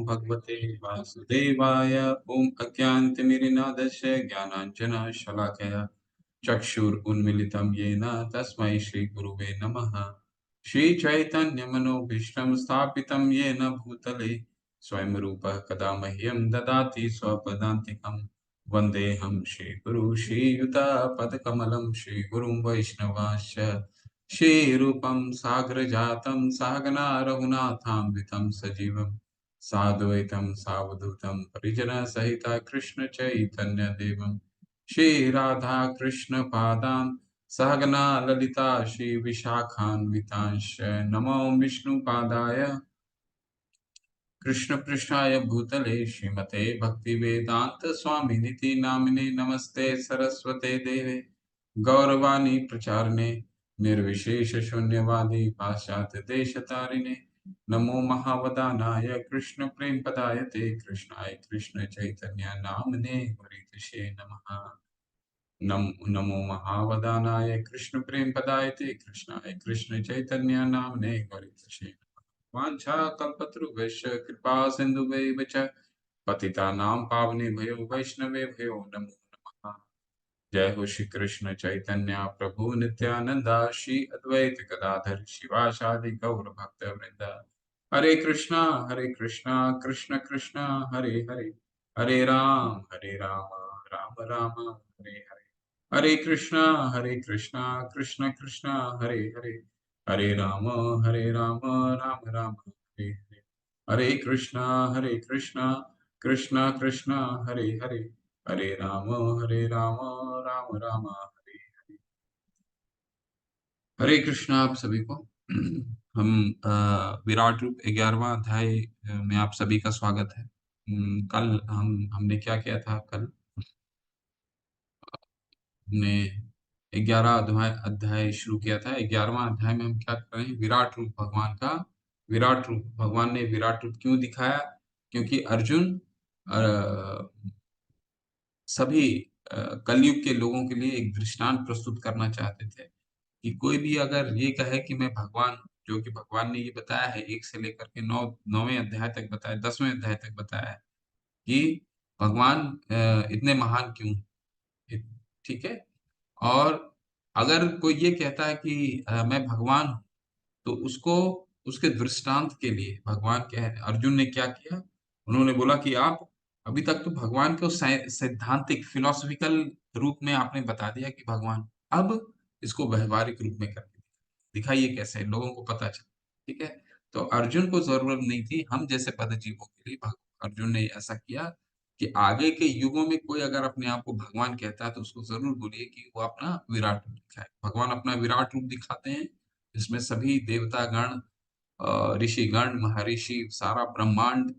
भगवते वासुदेवाय। ॐ अज्ञानतिमिरन्दस्य ज्ञानाञ्जनशलाकया चक्षुरुन्मीलितं येन तस्मै श्रीगुरुवे नमः। श्रीचैतन्यमनोभीष्टं स्थापितं येन भूतले स्वयं रूपः कदा मह्यं ददाति स्वपदान्तिकम्। वन्देऽहं श्रीगुरु श्रीयुतापदकमलं श्रीगुरुं वैष्णवांश्च श्रीरूपं साग्रजातं सहगना रघुनाथान्वितं सजीवं साद्वैतं सावधूतं परिजनसहितं कृष्णचैतन्यदेवं श्रीराधाकृष्णपादान् सहगना ललिता श्रीविशाखान्वितांश्च नमो विष्णुपादाय कृष्णपृष्ठाय भूतले श्रीमते भक्तिवेदांत स्वामिनिति नामिने नमस्ते सरस्वते देवे गौरवाणी प्रचारिणे निर्विशेष शून्यवादी पाश्चात्य देशतारिणे नमो महावदानाय कृष्ण प्रेम पदायते कृष्णाय कृष्ण चैतन्य नामने हरितशे नमः। नमो महावदानाय कृष्ण प्रेम पदायते कृष्णाय कृष्ण चैतन्य नामने हरितशे वाञ्छाकल्पतरुभ्यश्च कृपा सिन्धुभ्यैव च पतितानां पावनेभ्यो वैष्णवेभ्यो नमो नमः। जय हो श्री कृष्ण चैतन्य प्रभु नित्यानंदा श्री अद्वैत गदाधर शिवासादि गौर भक्त वृंद। हरे कृष्णा कृष्ण कृष्णा हरे हरे, हरे राम राम राम हरे हरे। हरे कृष्णा कृष्ण कृष्णा हरे हरे, हरे राम राम राम हरे हरे। हरे कृष्णा कृष्ण कृष्णा हरे हरे, हरे राम राम राम हरे हरे। हरे कृष्णा आप सभी को। हम विराट रूप 11वां अध्याय में आप सभी का स्वागत है। कल हमने क्या किया था? कल हमने 11 अध्याय शुरू किया था। 11वां अध्याय में हम क्या कर रहे हैं? विराट रूप भगवान का विराट रूप। भगवान ने विराट रूप क्यों दिखाया? क्योंकि अर्जुन सभी कलयुग के लोगों के लिए एक दृष्टांत प्रस्तुत करना चाहते थे कि कोई भी अगर ये कहे कि मैं भगवान, जो कि भगवान ने ये बताया है 1 से लेकर के 9वें अध्याय तक बताया, 10वें अध्याय तक बताया है कि भगवान इतने महान क्यों हैं? ठीक है। और अगर कोई ये कहता है कि मैं भगवान हूँ, तो उसको उसके दृष्टांत के लिए भगवान क्या है, अर्जुन ने क्या किया? उन्होंने बोला कि आप अभी तक तो भगवान को सैद्धांतिक फिलोसॉफिकल रूप में आपने बता दिया कि भगवान, अब इसको व्यवहारिक रूप में करके दिखाइए कैसे लोगों को पता चले। ठीक है। तो अर्जुन को जरूरत नहीं थी, हम जैसे पदजीवों के लिए अर्जुन ने ऐसा किया कि आगे के युगों में कोई अगर अपने आप को भगवान कहता है तो उसको जरूर बोलिए कि वो अपना विराट रूप दिखाए। भगवान अपना विराट रूप दिखाते हैं, इसमें सभी देवता गण, ऋषिगण, महर्षि, सारा ब्रह्मांड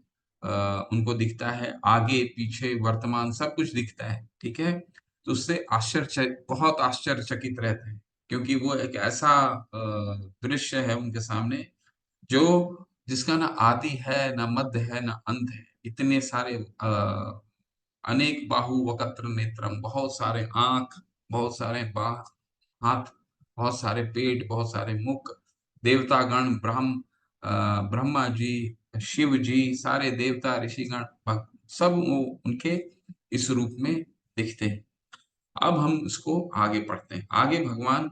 उनको दिखता है, आगे पीछे वर्तमान सब कुछ दिखता है। ठीक है। तो उससे बहुत आश्चर्यचकित रहते हैं, क्योंकि वो एक ऐसा दृश्य है उनके सामने जो जिसका ना आदि है, ना मध्य है, ना अंत है। इतने सारे अनेक बाहु वक्त्र नेत्रम, बहुत सारे आंख, बहुत सारे बाह, हाथ, बहुत सारे पेट, बहुत सारे मुख, देवतागण, ब्रह्मा जी, शिव जी, सारे देवता, ऋषिगण, सब वो उनके इस रूप में दिखते हैं। अब हम इसको आगे पढ़ते हैं। आगे भगवान,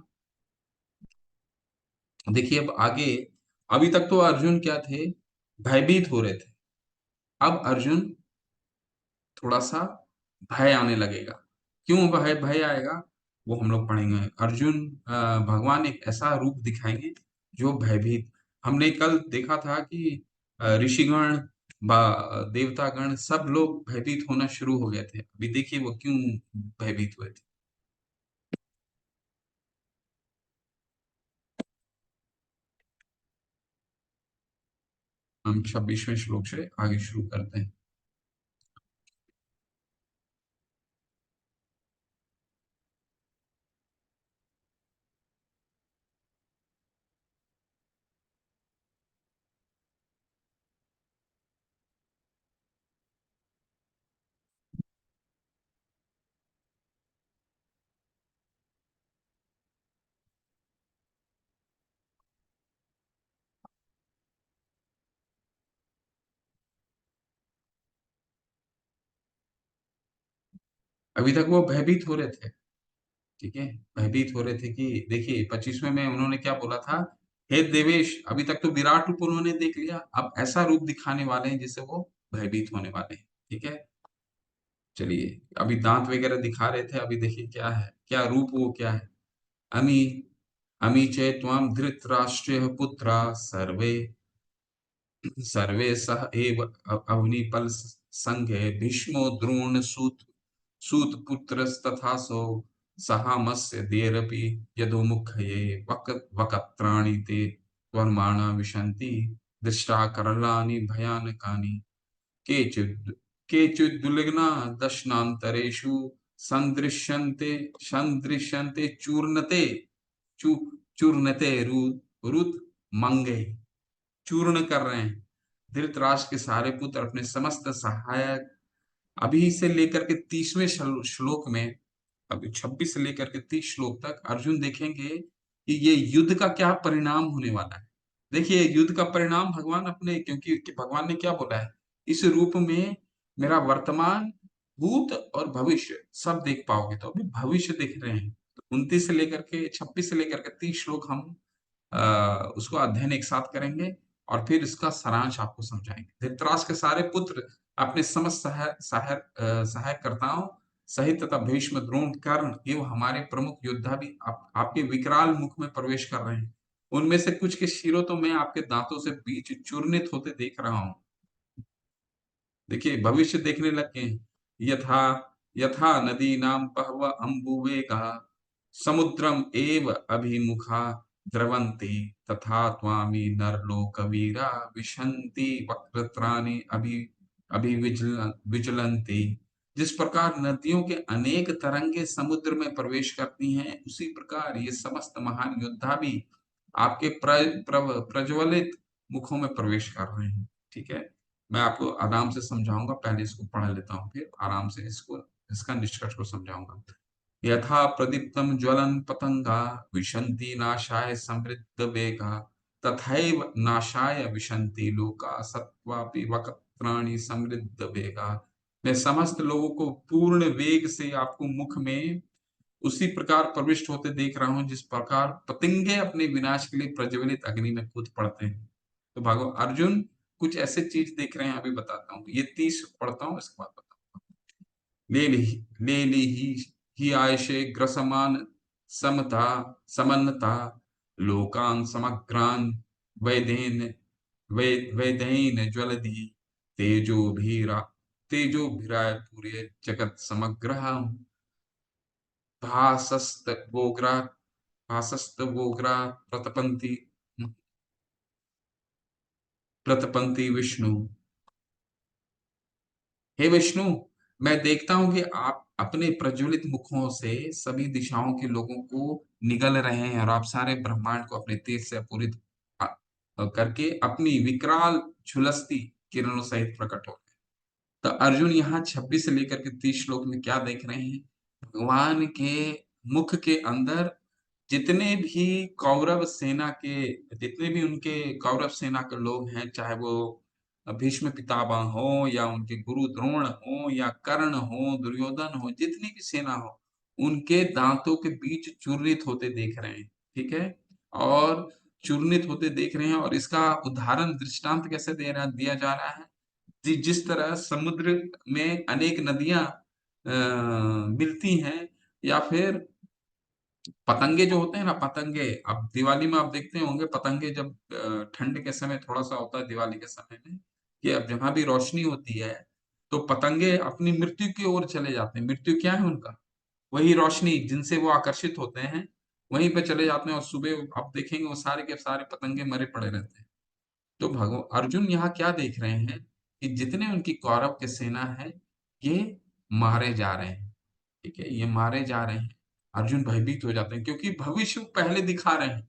देखिए अब आगे, अभी तक तो अर्जुन क्या थे? भयभीत हो रहे थे। अब अर्जुन थोड़ा सा भय आने लगेगा। क्यों भय भय आएगा? वो हम लोग पढ़ेंगे। अर्जुन, भगवान एक ऐसा रूप दिखाएंगे जो भयभीत। हमने कल देखा था कि ऋषिगण, देवतागण सब लोग भयभीत होना शुरू हो गए थे। अभी देखिए वो क्यों भयभीत हुए थे। हम 26वें श्लोक से आगे शुरू करते हैं। अभी तक वो भयभीत हो रहे थे, ठीक है? भयभीत हो रहे थे कि देखिए 25वें में उन्होंने क्या बोला था, हे देवेश, अभी तक तो विराट रूप उन्होंने देख लिया, अब ऐसा रूप दिखाने वाले हैं जिससे वो भयभीत होने वाले हैं, ठीक है? चलिए, अभी दाँत वगैरह दिखा रहे थे, अभी देखिए क्या है, क्या रूप वो क्या है? अमी अमी चैत्वां धृतराष्ट्रः पुत्राः सर्वे सर्वे सह एव अवनीपल संघे भीष्मो द्रोण सूतपुत्रस्तथासौ सहामस्य देरपि यदुमुखये वक्त्राणि ते त्वन्माना विशन्ति दृष्टा करलानि भयानकानि केचिद् केचिदुल्लग्ना दशनान्तरेषु सन्दृश्यन्ते सन्दृश्यन्ते चू चूर्णते रुत मंगे चूर्ण कर रहे हैं। धृतराष्ट्र के सारे पुत्र अपने समस्त सहायक अभी से लेकर के 30वें श्लोक में, अभी 26 से लेकर के 30 श्लोक तक अर्जुन देखेंगे कि ये युद्ध का क्या परिणाम होने वाला है। देखिए युद्ध का परिणाम भगवान अपने, क्योंकि भगवान ने क्या बोला है, इस रूप में मेरा वर्तमान, भूत और भविष्य सब देख पाओगे। तो अभी भविष्य देख रहे हैं, तो 29 से लेकर के 26 से लेकर के 30 श्लोक हम उसको अध्ययन एक साथ करेंगे और फिर इसका सारांश आपको समझाएंगे। धृतराष्ट्र के सारे पुत्र अपने समस्त सहायकर्ताओं सहित तथा भीष्म, द्रोण, कर्ण एवं हमारे प्रमुख योद्धा भी आपके विकराल मुख में प्रवेश कर रहे हैं। उनमें से कुछ के शिरों तो मैं आपके दांतों से बीच चूर्णित होते देख रहा हूँ। देखिए भविष्य देखने लग गए हैं। यथा यथा नदीनां बहवः अम्बुवेगः समुद्रम एव अभिमुखा द्रवन्ति तथा त्वामि नरलोकवीरा विशन्ति वक्रत्राणि विचलन्ति। जिस प्रकार नदियों के अनेक तरंगे समुद्र में प्रवेश करती हैं, उसी प्रकार ये समस्त महान योद्धा भी आपके प्रज्वलित मुखों में प्रवेश कर रहे हैं, ठीक है? मैं आपको आराम से समझाऊंगा, पहले इसको पढ़ लेता हूँ, फिर आराम से इसको इसका निष्कर्ष को समझाऊंगा। यथा प्रदीप्तं ज्वलन पतंगा विशन्ति नाशाय समृद्ध वेगा तथैव नाशाय विशन्ति लोका सत्वापि वक्त्राणि समृद्ध वेगा। मैं समस्त लोगों को पूर्ण वेग से आपको मुख में उसी प्रकार प्रविष्ट होते देख रहा हूं जिस प्रकार पतंगे अपने विनाश के लिए प्रज्वलित अग्नि में कूद पड़ते हैं। तो भगवान अर्जुन कुछ ऐसे चीज देख रहे हैं, अभी बताता हूँ। ये 30 पढ़ता हूँ, इसके बाद बताता हूँ। ले ली ही आयशे ग्रसमान समता समन्नता लोकान समग्रान वैदेन वैदैन ज्वलधि तेजो भीरा तेजो भीराय पूरे जगत समग्र भासस्तवोग्रा भासस्तवोग्रा प्रतपन्ति प्रतपन्ति विष्णु। हे विष्णु, मैं देखता हूं कि आप अपने प्रज्वलित मुखों से सभी दिशाओं के लोगों को निगल रहे हैं और आप सारे ब्रह्मांड को अपने तेज से पूरित करके अपनी विकराल झुलसती किरणों सहित प्रकट हो गए। तो अर्जुन यहाँ 26 से लेकर के 30 श्लोक में क्या देख रहे हैं, भगवान के मुख के अंदर जितने भी कौरव सेना के जितने भी उनके कौरव सेना के लोग हैं, चाहे वो भीष्म पितामह हो या उनके गुरु द्रोण हो या कर्ण हो, दुर्योधन हो, जितनी भी सेना हो, उनके दांतों के बीच चूर्णित होते देख रहे हैं, ठीक है? और चूर्णित होते देख रहे हैं, और इसका उदाहरण दृष्टांत कैसे दिया जा रहा है, जिस तरह समुद्र में अनेक नदियां मिलती हैं, या फिर पतंगे जो होते हैं ना, पतंगे अब दिवाली में आप देखते होंगे, पतंगे जब ठंड के समय थोड़ा सा होता है, दिवाली के समय में, कि अब जहां भी रोशनी होती है तो पतंगे अपनी मृत्यु की ओर चले जाते हैं। मृत्यु क्या है उनका, वही रोशनी जिनसे वो आकर्षित होते हैं, वहीं पे चले जाते हैं, और सुबह आप देखेंगे वो सारे के सारे पतंगे मरे पड़े रहते हैं। तो भगवान अर्जुन यहाँ क्या देख रहे हैं कि जितने उनकी कौरव के सेना है, ये मारे जा रहे हैं, ठीक है? ये मारे जा रहे हैं। अर्जुन भयभीत हो जाते हैं क्योंकि भविष्य पहले दिखा रहे हैं।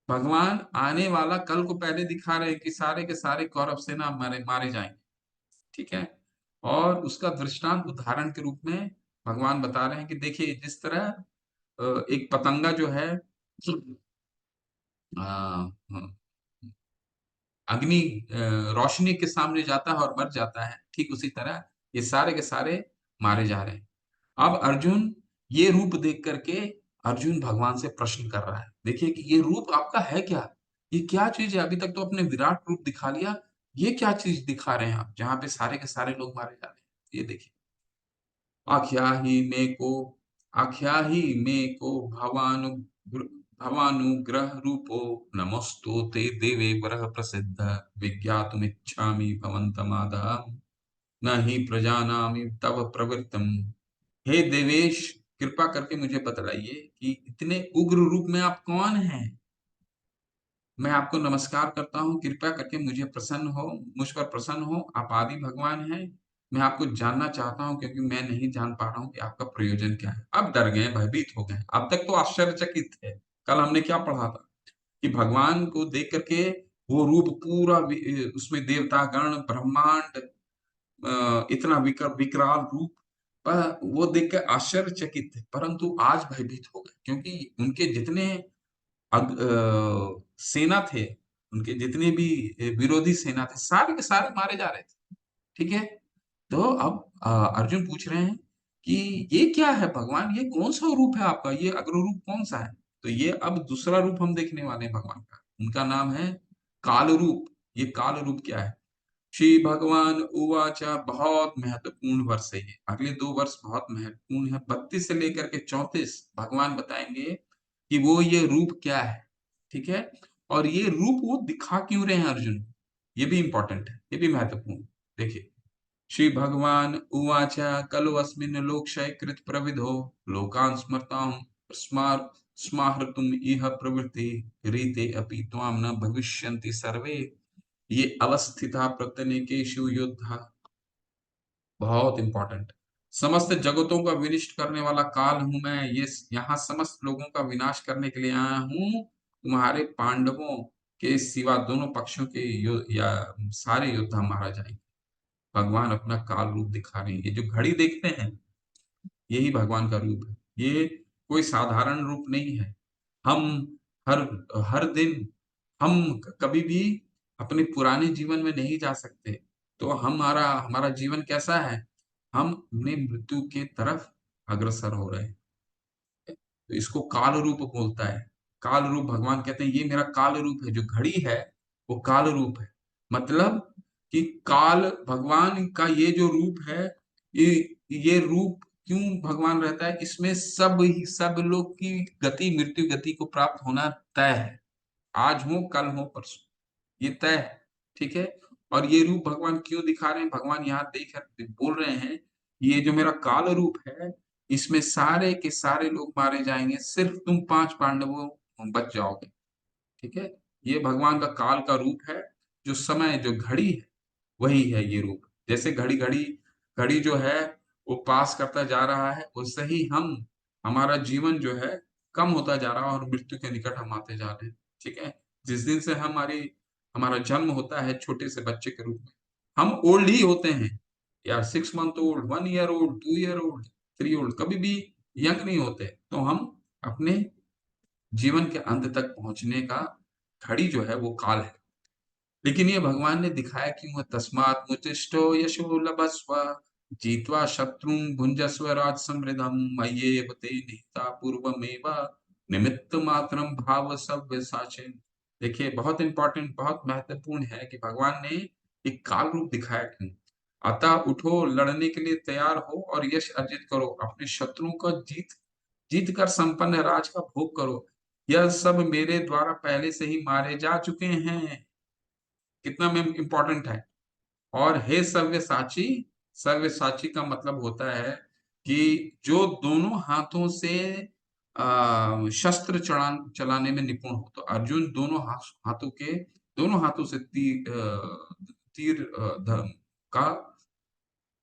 भगवान आने वाला कल को पहले दिखा रहे हैं कि सारे के सारे कौरव सेना मारे मारे जाएंगे, ठीक है? और उसका दृष्टांत उदाहरण के रूप में भगवान बता रहे हैं कि देखिए जिस तरह एक पतंगा जो है अ, अग्नि रोशनी के सामने जाता है और मर जाता है, ठीक उसी तरह ये सारे के सारे मारे जा रहे हैं। अब अर्जुन ये रूप देख करके अर्जुन भगवान से प्रश्न कर रहा है। देखिए कि ये रूप आपका है क्या? ये क्या चीज़ है? अभी तक तो आपने विराट रूप दिखा लिया, ये क्या चीज़ दिखा रहे हैं आप? जहाँ पे सारे के सारे लोग मारे जा रहे हैं। ये देखिए। आख्याहि मे को आख्याहि मे को भवानुग्रह रूपो नमोस्तुते देवेवरः प्रसीद विज्ञातुमिच्छामि भवन्तमादाः न हि प्रजानामि तव प्रवृत्तम्। हे देवेश, कृपा करके मुझे बतलाइए कि इतने उग्र रूप में आप कौन हैं? मैं आपको नमस्कार करता हूँ, कृपया करके मुझ पर प्रसन्न हो, आप आदि भगवान हैं। मैं आपको जानना चाहता हूँ क्योंकि मैं नहीं जान पा रहा हूँ कि आपका प्रयोजन क्या है। अब डर गए, भयभीत हो गए। अब तक तो आश्चर्यचकित थे। कल हमने क्या पढ़ा था कि भगवान को देख करके वो रूप पूरा उसमें देवता गण, ब्रह्मांड इतना विकराल रूप पर वो देख के आश्चर्यचकित थे, परंतु आज भयभीत हो गए क्योंकि उनके जितने सेना थे, उनके जितने भी विरोधी सेना थे, सारे के सारे मारे जा रहे थे। ठीक है? तो अब अर्जुन पूछ रहे हैं कि ये क्या है भगवान? ये कौन-सा रूप है आपका? ये अग्र रूप कौन-सा है? तो ये अब दूसरा रूप हम देखने वाले हैं भगवान का। उनका नाम है काल रूप। ये काल रूप क्या है? श्री भगवान उवाच, बहुत महत्वपूर्ण वर्ष है ये। अगले 2 वर्ष बहुत महत्वपूर्ण है। 32 से लेकर के 34 भगवान बताएँगे कि वो ये रूप क्या है, ठीक है? और ये रूप वो दिखा क्यों रहे हैं अर्जुन? ये भी इम्पोर्टेंट है, ये भी महत्वपूर्ण है। देखिए, श्री भगवान उवाच खलु अस्मिन् लोकक्षय कृत प्रविधो लोकान् स्मर्तां स्माहर्तुम् इह प्रवृत्ति रीते अपि त्वां न भविष्यन्ति सर्वे ये अवस्थिता प्रत्यनेकेषु योद्धा। बहुत इंपॉर्टेंट। समस्त जगतों का विनिष्ट करने वाला काल हूँ मैं। ये यहाँ समस्त लोगों का विनाश करने के लिए आया हूँ। तुम्हारे पांडवों के सिवा दोनों पक्षों के या सारे योद्धा मारा जाएंगे। भगवान अपना काल रूप दिखा रहे हैं। ये जो घड़ी देखते हैं, यही भगवान का रूप है। ये कोई साधारण रूप नहीं है। हम हर हर दिन हम कभी भी अपने पुराने जीवन में नहीं जा सकते। तो हमारा हमारा जीवन कैसा है? हम अपने मृत्यु के तरफ अग्रसर हो रहे हैं। तो इसको काल रूप बोलता है। काल रूप भगवान कहते हैं ये मेरा काल रूप है, जो घड़ी है वो काल रूप है। मतलब कि काल भगवान का ये जो रूप है, ये ये रूप क्यों भगवान रहता है? इसमें सब लोग की गति मृत्यु गति को प्राप्त होना तय है। आज हो कल हो परसों, ये तय है, ठीक है? और ये रूप भगवान क्यों दिखा रहे हैं? भगवान यहाँ देख बोल रहे हैं, ये जो मेरा काल रूप है, इसमें सारे के सारे लोग मारे जाएँगे, सिर्फ तुम 5 पांडवों बच जाओगे, ठीक है? ये भगवान का काल का रूप है, जो समय जो घड़ी है, वही है ये रूप। जैसे घड़ी-घड़ी घड़ी जो है, वो पास करता जा रहा है, वैसे ही हमारा जीवन जो है, कम होता जा रहा है और मृत्यु के निकट हम आते जा रहे हैं, ठीक है? जिस दिन से हमारा जन्म होता है छोटे से बच्चे के रूप में, हम ओल्ड ही होते हैं, या 6 month old, 1 year old, 2 year old, 3 old, कभी भी यंग नहीं होते। तो हम अपने जीवन के अंत तक पहुँचने का घड़ी जो है, वो काल है। लेकिन ये भगवान ने दिखाया क्यों है? तस्मात् मुचिष्टो यशो लभस्व जीत्वा शत्रुं भुञ्जस्व राज समृद्धम् मय्येव ते निहिता पूर्वमेव निमित्त मात्रम भाव सव्यसाचिन्। देखिए बहुत इंपॉर्टेंट, बहुत महत्वपूर्ण है कि भगवान ने एक काल रूप दिखाया क्यों? अतः उठो, लड़ने के लिए तैयार हो और यश अर्जित करो। अपने शत्रुओं को जीत कर संपन्न राज का भोग करो। यह सब मेरे द्वारा पहले से ही मारे जा चुके हैं। कितना में इम्पोर्टेंट है। और हे सव्यसाची, सव्यसाची का मतलब होता है कि जो दोनों हाथों से शस्त्र चलाने में निपुण हो। तो अर्जुन दोनों हाथों से तीर का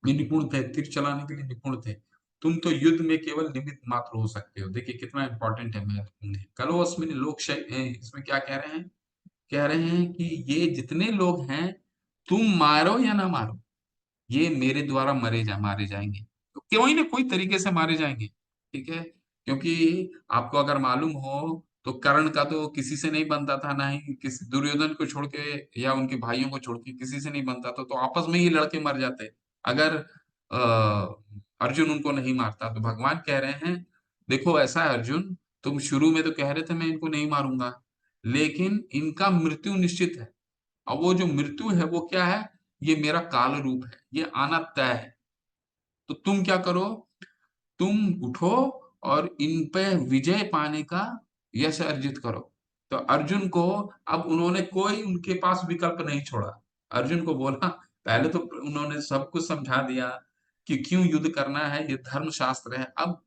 में निपुण थे, तीर चलाने के लिए निपुण थे। तुम तो युद्ध में केवल निमित्त मात्र हो सकते हो। देखिए कितना इम्पोर्टेंट है, महत्वपूर्ण है। कलोस्मिन लोकशय इसमें क्या कह रहे हैं? कह रहे हैं कि ये जितने लोग हैं, तुम मारो या ना मारो, ये मेरे द्वारा मारे जाएंगे। तो कोई ना कोई तरीके से मारे जाएंगे, ठीक है? क्योंकि आपको अगर मालूम हो तो कर्ण का तो किसी से नहीं बनता था, ना ही किसी दुर्योधन को छोड़ के या उनके भाइयों को छोड़ के किसी से नहीं बनता था, तो आपस में ही लड़के मर जाते। अगर अर्जुन उनको नहीं मारता। तो भगवान कह रहे हैं, देखो ऐसा है अर्जुन, तुम शुरू में तो कह रहे थे मैं इनको नहीं मारूंगा, लेकिन इनका मृत्यु निश्चित है। और वो जो मृत्यु है वो क्या है? ये मेरा काल रूप है, ये आना तय है। तो तुम क्या करो, तुम उठो और इन पे विजय पाने का यश अर्जित करो। तो अर्जुन को अब उन्होंने कोई उनके पास विकल्प नहीं छोड़ा। अर्जुन को बोला, पहले तो उन्होंने सब कुछ समझा दिया कि क्यों युद्ध करना है, ये धर्म शास्त्र है। अब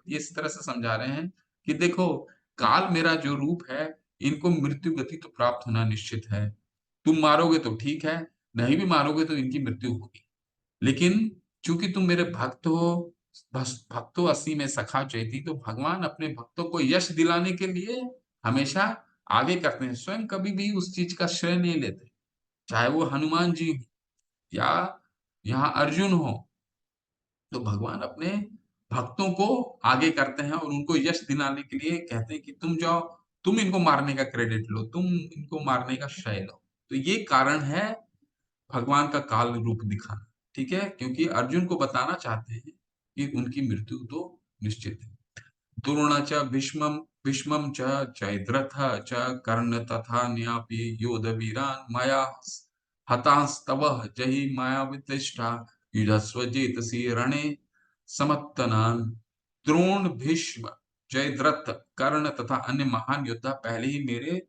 ये इस तरह से समझा रहे हैं कि देखो, काल मेरा जो रूप है, इनको मृत्यु गति तो प्राप्त होना निश्चित है। तुम मारोगे तो ठीक है, नहीं भी मारोगे तो इनकी मृत्यु होगी। लेकिन चूंकि तुम मेरे भक्त हो, भक्तो असी में सखा चेती, तो भगवान अपने भक्तों को यश दिलाने के लिए हमेशा आगे करते हैं, स्वयं कभी भी उस चीज का श्रेय नहीं लेते। चाहे वो हनुमान जी हो या यहाँ अर्जुन हो, तो भगवान अपने भक्तों को आगे करते हैं और उनको यश दिलाने के लिए कहते हैं कि तुम जाओ, तुम इनको मारने का क्रेडिट लो, तुम इनको मारने का श्रेय लो। तो ये कारण है भगवान का काल रूप दिखाना। ठीक है, क्योंकि अर्जुन को बताना चाहते हैं कि उनकी मृत्यु तो निश्चित है। द्रोण च भीष्मं भीष्मं च जयद्रथ च कर्ण तथा न्यापि योधवीरान् मया हतांस्तव जहि मया वितिष्ठा युधस्व जेतसि रणे समत्तनान्। द्रोण, भीष्म, जयद्रथ, कर्ण तथा अन्य महान योद्धा पहले ही मेरे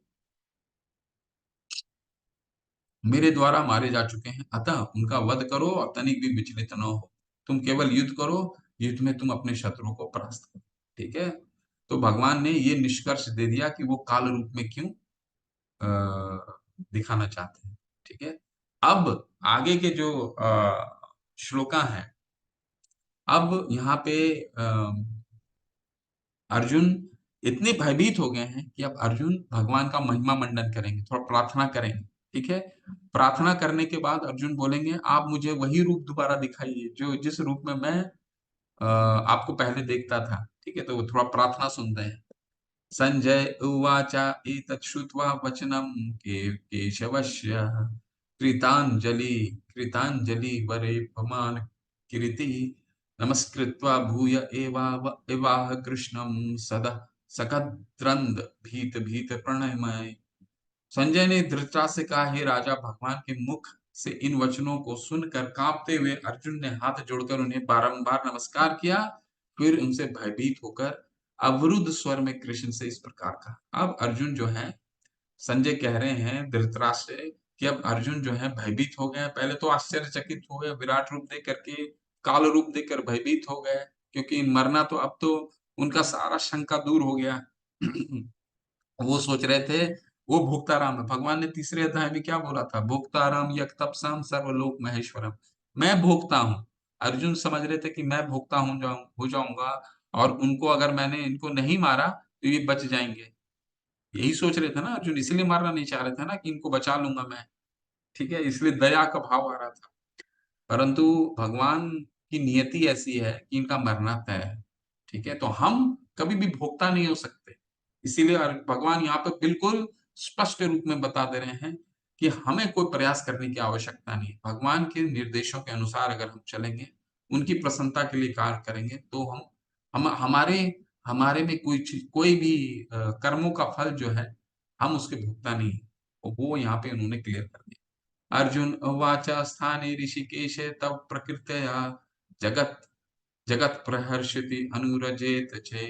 मेरे द्वारा मारे जा चुके हैं, अतः उनका वध करो और तनिक भी विचलित न हो। तुम केवल युद्ध करो, युद्ध में तुम अपने शत्रु को परास्त करो। ठीक है, तो भगवान ने ये निष्कर्ष दे दिया कि वो काल रूप में क्यों दिखाना चाहते हैं। ठीक है, अब आगे के जो श्लोका हैं, अब यहाँ पे अर्जुन इतने भयभीत हो गए हैं कि अब अर्जुन भगवान का महिमा मंडन करेंगे, थोड़ा प्रार्थना करेंगे। ठीक है, प्रार्थना करने के बाद अर्जुन बोलेंगे, आप मुझे वही रूप दोबारा दिखाइए जो जिस रूप में मैं आपको पहले देखता था। ठीक है, तो वो थोड़ा प्रार्थना सुनते हैं। संजय उवाच एतत् श्रुत्वा वचनं केशवस्य कृताञ्जलि कृताञ्जलि वरे भवान् कीर्ति नमस्कृत्वा भूय एवाह कृष्णं सदा सकद्रन्द भीत भीत प्रणमय। संजय ने धृतराष्ट्र से कहा, हे राजा, भगवान के मुख से इन वचनों को सुनकर कांपते हुए अर्जुन ने हाथ जोड़कर उन्हें बारंबार नमस्कार किया। फिर उनसे भयभीत होकर अवरुद्ध स्वर में कृष्ण से इस प्रकार कहा। अब अर्जुन जो है, संजय कह रहे हैं धृतराष्ट्र से कि अब अर्जुन जो है भयभीत हो गए। पहले तो आश्चर्यचकित हो गए, विराट रूप देख करके, काल रूप देखकर भयभीत हो गए, क्योंकि मरना तो अब तो उनका सारा शंका दूर हो गया। वो सोच रहे थे वो भोक्ताराम है। भगवान ने तीसरे अध्याय में क्या बोला था? भोक्ताराम यक तपसाम सर्वलोक महेश्वरम। मैं भोगता हूँ। अर्जुन समझ रहे थे कि मैं भोगता हूँ हो जाऊंगा, और उनको अगर मैंने इनको नहीं मारा तो ये बच जाएंगे। यही सोच रहे थे ना अर्जुन, इसलिए मारना नहीं चाह रहे थे ना कि इनको बचा लूंगा मैं। ठीक है, इसलिए दया का भाव आ रहा था। परंतु भगवान की नियति ऐसी है कि इनका मरना तय है। ठीक है, तो हम कभी भी भोक्ता नहीं हो सकते। इसीलिए भगवान यहाँ पे बिल्कुल स्पष्ट रूप में बता दे रहे हैं कि हमें कोई प्रयास करने की आवश्यकता नहीं है। भगवान के निर्देशों के अनुसार अगर हम चलेंगे, उनकी प्रसन्नता के लिए कार्य करेंगे, तो हम हमारे हमारे में कोई भी कर्मों का फल जो है, हम उसके भुगता नहीं है। वो यहाँ पे उन्होंने क्लियर कर दिया। अर्जुन उवाच स्थाने ऋषिकेश तव प्रकृतया जगत् जगत् प्रहर्षति अनुरजेत चे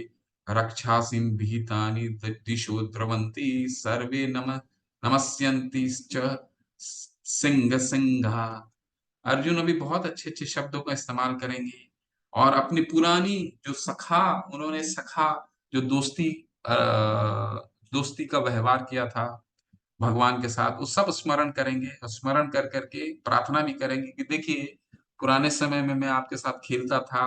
रक्षासिं भीतानि दिशो द्रवन्ति सर्वे नमस्यन्ति च सिंह सिंहा। अर्जुन अभी बहुत अच्छे अच्छे शब्दों का इस्तेमाल करेंगे और अपनी पुरानी जो सखा उन्होंने सखा जो दोस्ती का व्यवहार किया था भगवान के साथ, वो सब स्मरण करेंगे और स्मरण कर करके प्रार्थना भी करेंगे कि देखिए, पुराने समय में मैं आपके साथ खेलता था,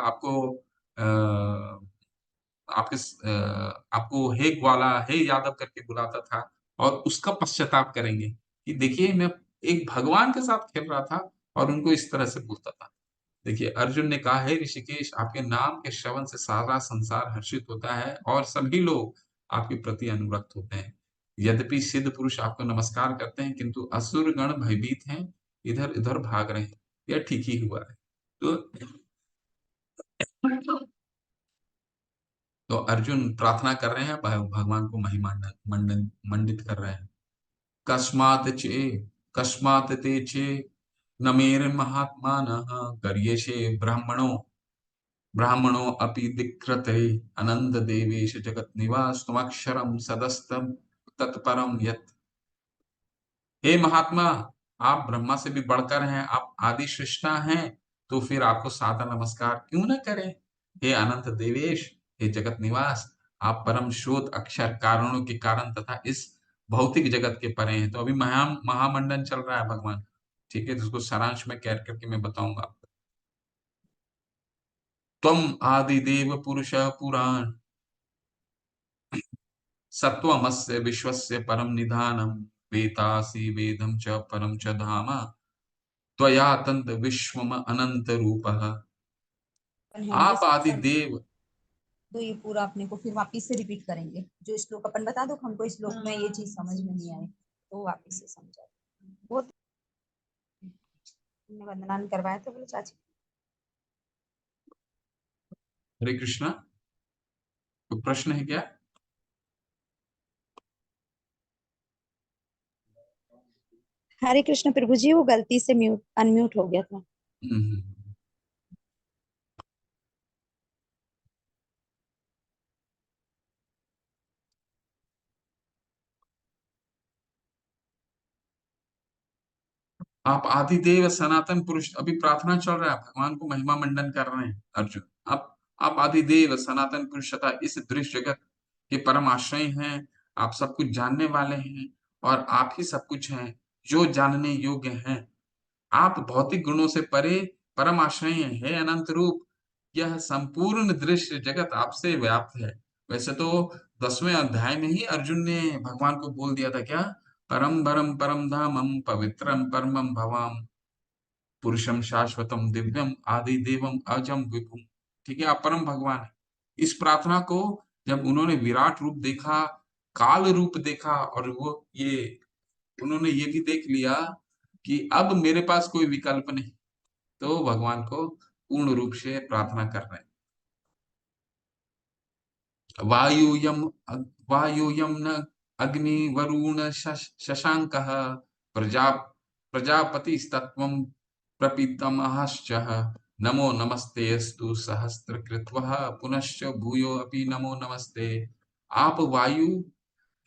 आपको हे ग्वाला, हे यादव करके बुलाता था, और उसका पश्चाताप करेंगे कि देखिए, मैं एक भगवान के साथ खेल रहा था और उनको इस तरह से बोलता था। देखिए, अर्जुन ने कहा, हे ऋषिकेश, आपके नाम के श्रवण से सारा संसार हर्षित होता है और सभी लोग आपके प्रति अनुरक्त होते हैं। यद्यपि सिद्ध पुरुष आपको नमस्कार करते हैं, किंतु असुर गण भयभीत हैं, इधर-उधर भाग रहे हैं। यह ठीक ही हुआ है। तो तो अर्जुन प्रार्थना कर रहे हैं, भगवान को महिमा मंडित कर रहे हैं। कस्मात् चे कस्मात् ते चे न मेर महात्मानः गर्येषे ब्राह्मणो अपि दिक्कृते अनंत देवेश जगत निवास त्वमक्षरम सदस्तम तत्परम यत्। हे महात्मा, आप ब्रह्मा से भी बढ़कर हैं, आप आदि सृष्टा हैं, तो फिर आपको सादर नमस्कार क्यों न करें। हे अनंत देवेश, हे जगत निवास, आप परम शोध अक्षर कारणों के कारण तथा इस भौतिक जगत के परे हैं। तो अभी महामंडन चल रहा है भगवान, ठीक है, जिसको सारांश में कह करके मैं बताऊंगा। त्वम आदिदेव पुरुष पुराण सत्वमस्य विश्वस्य परम निधानम वेतासि वेदम च परम च धाम त्वया तंत विश्वम अनंत रूपः। है मुझे आप आदि देव। तो ये पूरा अपने को फिर वापस से रिपीट करेंगे। जो श्लोक अपन बता दो, हमको इस श्लोक में ये चीज समझ में नहीं आई तो वापस से समझा। बहुत वंदना करवाया था बोले चाची। हरे कृष्णा, कोई प्रश्न है क्या? हरे कृष्ण प्रभु जी, वो गलती से म्यूट अनम्यूट हो गया था। हम्म। आप आदिदेव सनातन पुरुष, अभी प्रार्थना चल रहा है, भगवान को महिमा मंडन कर रहे हैं अर्जुन। आप आदिदेव सनातन पुरुष तथा इस दृश्य जगत के परम आश्रय हैं। आप सब कुछ जानने वाले हैं और आप ही सब कुछ हैं जो जानने योग्य हैं। आप भौतिक गुणों से परे परम आश्रय है अनंत रूप। यह संपूर्ण दृश्य जगत आपसे व्याप्त है। वैसे तो 10वें अध्याय में ही अर्जुन ने भगवान को बोल दिया था क्या, परम परम परम धामम पवित्रम परमम भवाम पुरुषम शाश्वतम दिव्यम आदि देवम अजम विभुम। ठीक है, आप परम भगवान है। इस प्रार्थना को जब उन्होंने विराट रूप देखा, काल रूप देखा, और वो ये उन्होंने ये भी देख लिया कि अब मेरे पास कोई विकल्प नहीं, तो भगवान को पूर्ण रूप से प्रार्थना कर रहे हैं। वायुयम वायुयम न अग्नि वरुण शशांक प्रजा प्रजापतिस्तत्त्वं प्रपितामहश्च नमो नमस्तेऽस्तु सहस्रकृत्वः पुनश्च भूयो अपि नमो नमस्ते। आप वायु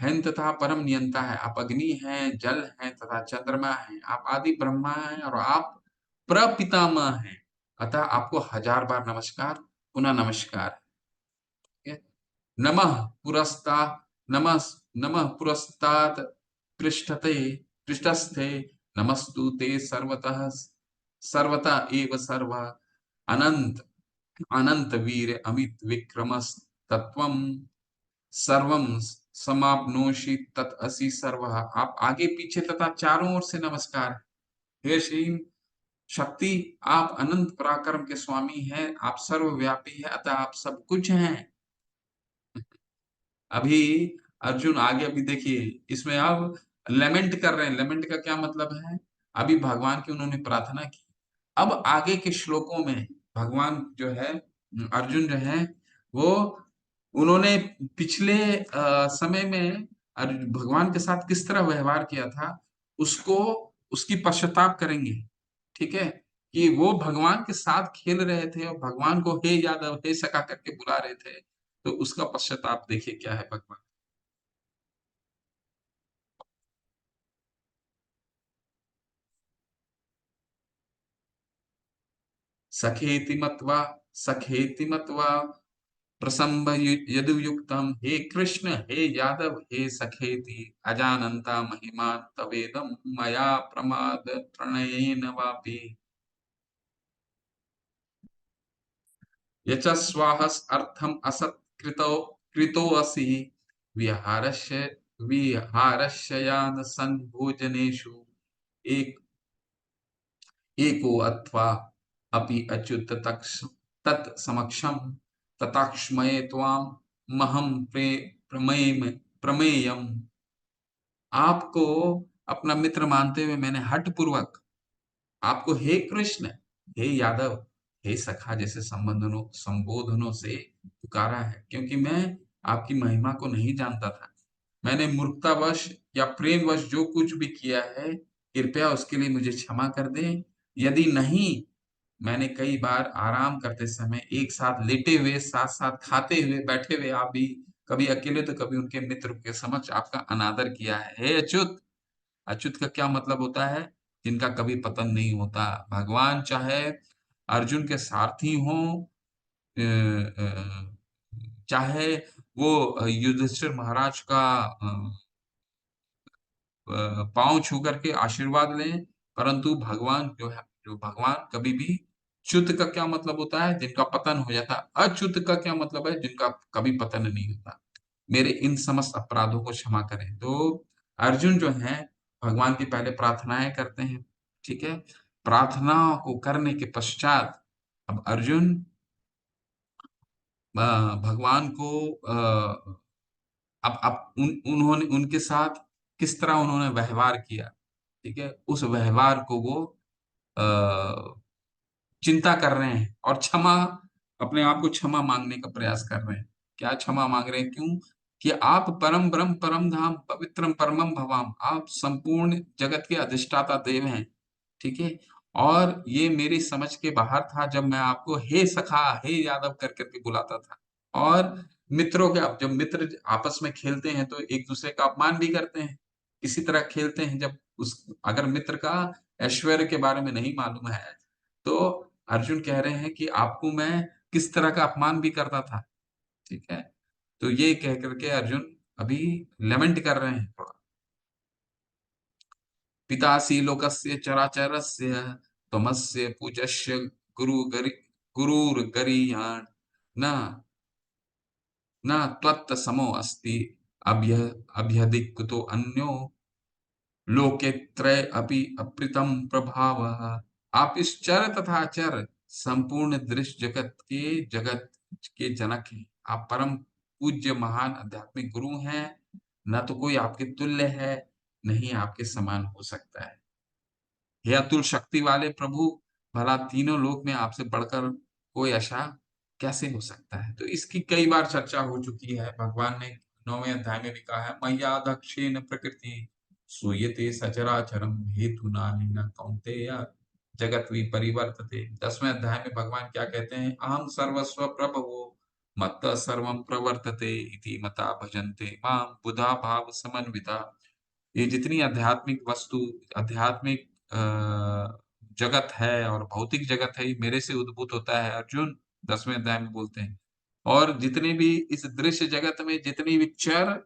हैं तथा परम नियंता है, आप अग्नि हैं, जल हैं तथा चंद्रमा हैं, आप आदि ब्रह्मा हैं और आप प्रपितामह हैं। अतः आपको हजार बार नमस्कार, पुनः नमस्कार है। नमः पुरस्ता नमः नमः पुरस्तात् पृष्ठते पृष्ठस्थे नमस्तु ते सर्वतः सर्वता एव सर्व अनंत अनंत वीर अमित विक्रमस् तत्वम सर्वम समाप्नोषि तत् असि सर्वः। आप आगे पीछे तथा चारों ओर से नमस्कार। हे श्री शक्ति, आप अनंत पराक्रम के स्वामी हैं, आप सर्वव्यापी हैं, अतः आप सब कुछ हैं। अभी अर्जुन आगे, अभी देखिए इसमें अब लेमेंट कर रहे हैं। लेमेंट का क्या मतलब है? अभी भगवान की उन्होंने प्रार्थना की, अब आगे के श्लोकों में भगवान जो है, अर्जुन जो है वो, उन्होंने पिछले समय में भगवान के साथ किस तरह व्यवहार किया था, उसको उसकी पश्चाताप करेंगे। ठीक है, कि वो भगवान के साथ खेल रहे थे और भगवान को हे यादव हे सखा करके बुला रहे थे, तो उसका पश्चाताप देखिए क्या है भगवान। सखेति मत्वा सखेति मत्वा प्रसंभ यदुयुक्तम, हे कृष्ण हे यादव हे सखेति अजानन्ता महिमा तवेदम मया प्रमाद प्रणयेन वापि यच स्वाहस अर्थम असत् कृतो असि विहारस्य विहारस्ययान संभोजनेषु एक एको अथवा अपि अच्युत तत् समक्षम तताक्ष्मये त्वाम महम प्रमेयम प्रमेयम। आपको अपना मित्र मानते हुए मैंने हठ पूर्वक आपको हे कृष्ण हे यादव हे सखा जैसे संबोधनों से पुकारा है, क्योंकि मैं आपकी महिमा को नहीं जानता था। मैंने मूर्खतावश या प्रेमवश जो कुछ भी किया है, कृपया उसके लिए मुझे क्षमा कर दें। यदि नहीं, मैंने कई बार आराम करते समय एक साथ लेटे हुए, साथ-साथ खाते हुए, बैठे हुए, आप भी कभी अकेले तो कभी उनके मित्र के समक्ष आपका अनादर किया है। हे अच्युत! अच्युत का क्या मतलब होता है? जिनका कभी पतन नहीं होता। भगवान चाहे अर्जुन के सारथी हों, अ, चाहे वो युधिष्ठिर महाराज का पाँव छू करके आशीर्वाद लें, परंतु भगवान जो भगवान कभी भी च्युत का क्या मतलब होता है? जिनका पतन हो जाता है। अच्युत का क्या मतलब है? जिनका कभी पतन नहीं होता। मेरे इन समस्त अपराधों को क्षमा करें। तो अर्जुन जो हैं, भगवान की पहले प्रार्थनाएँ करते हैं, ठीक है? प्रार्थना को करने के पश्चात अब अर्जुन भगवान को अब उन्होंने उनके साथ किस तरह उन्होंने व्यवहार किया, ठीक है? उस व्यवहार को वो अ, चिंता कर रहे हैं और अपने आप को क्षमा माँगने का प्रयास कर रहे हैं। क्या क्षमा माँग रहे हैं? क्यों? कि आप परम ब्रह्म, परम धाम, पवित्रम परमम भवाम, आप संपूर्ण जगत के अधिष्ठाता देव हैं, ठीक है? और ये मेरी समझ के बाहर था जब मैं आपको हे सखा, हे यादव कर के बुलाता था। और मित्रों के जब मित्र आपस में खेलते हैं तो एक-दूसरे का अपमान भी करते हैं। इसी तरह खेलते हैं जब उस अगर मित्र का ऐश्वर्य के बारे में नहीं मालूम है, तो अर्जुन कह रहे हैं कि आपको मैं किस तरह का अपमान भी करता था, ठीक है? तो ये कह कर के अर्जुन अभी लैमेंट कर रहे हैं थोड़ा। पितासि लोकस्य चराचरस्य त्वमस्य पूज्यस्य गुरुर्गरि गुरुर्गरीयान् न न त्वत्तसमो अस्ति अभ्यधिक कुतो अन्यो लोके त्रय अपि अप्रीतम प्रभावः। आप इस चर तथा अचर संपूर्ण दृश्य जगत के जनक हैं। आप परम पूज्य महान आध्यात्मिक गुरु हैं। न तो कोई आपके तुल्य है, न ही आपके समान हो सकता है। हे अतुल शक्ति वाले प्रभु, भला तीनों लोक में आपसे बढ़कर कोई ऐसा कैसे हो सकता है? तो इसकी कई बार चर्चा हो चुकी है। भगवान ने 9वें अध्याय में भी कहा है, मय्या दक्षेण प्रकृति सूयते सचराचरम हेतुनानेन कौन्तेय जगत विपरिवर्तते। 10वें अध्याय में भगवान क्या कहते हैं? अहं सर्वस्व प्रभवो मत्तः सर्वं प्रवर्तते इति मता भजन्ते मां बुधा भाव समन्विता। ये जितनी आध्यात्मिक वस्तु, आध्यात्मिक जगत है और भौतिक जगत है, ये मेरे से उद्भूत होता है, अर्जुन 10वें अध्याय में बोलते हैं। और जितने भी इस दृश्य जगत में जितनी भी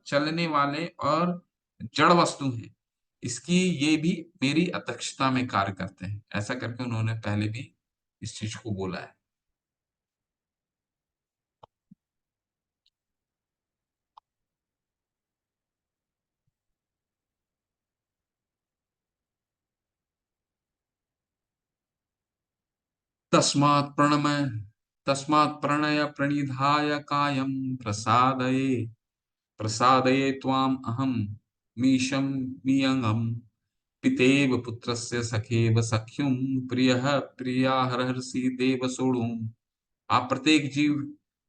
चलने वाले और जड़ वस्तु हैं, इसकी ये भी मेरी अध्यक्षता में कार्य करते हैं। ऐसा करके उन्होंने पहले भी इस चीज़ को बोला है। तस्मात् प्रणमय तस्मात् प्रणय प्रणिधाय कायं प्रसादये प्रसादये त्वाम् अहं मीशं मियङम् पितेव पुत्रस्य सखेव सख्युं प्रियः प्रियाहर्षि देव सोढुम्। आप प्रत्येक जीव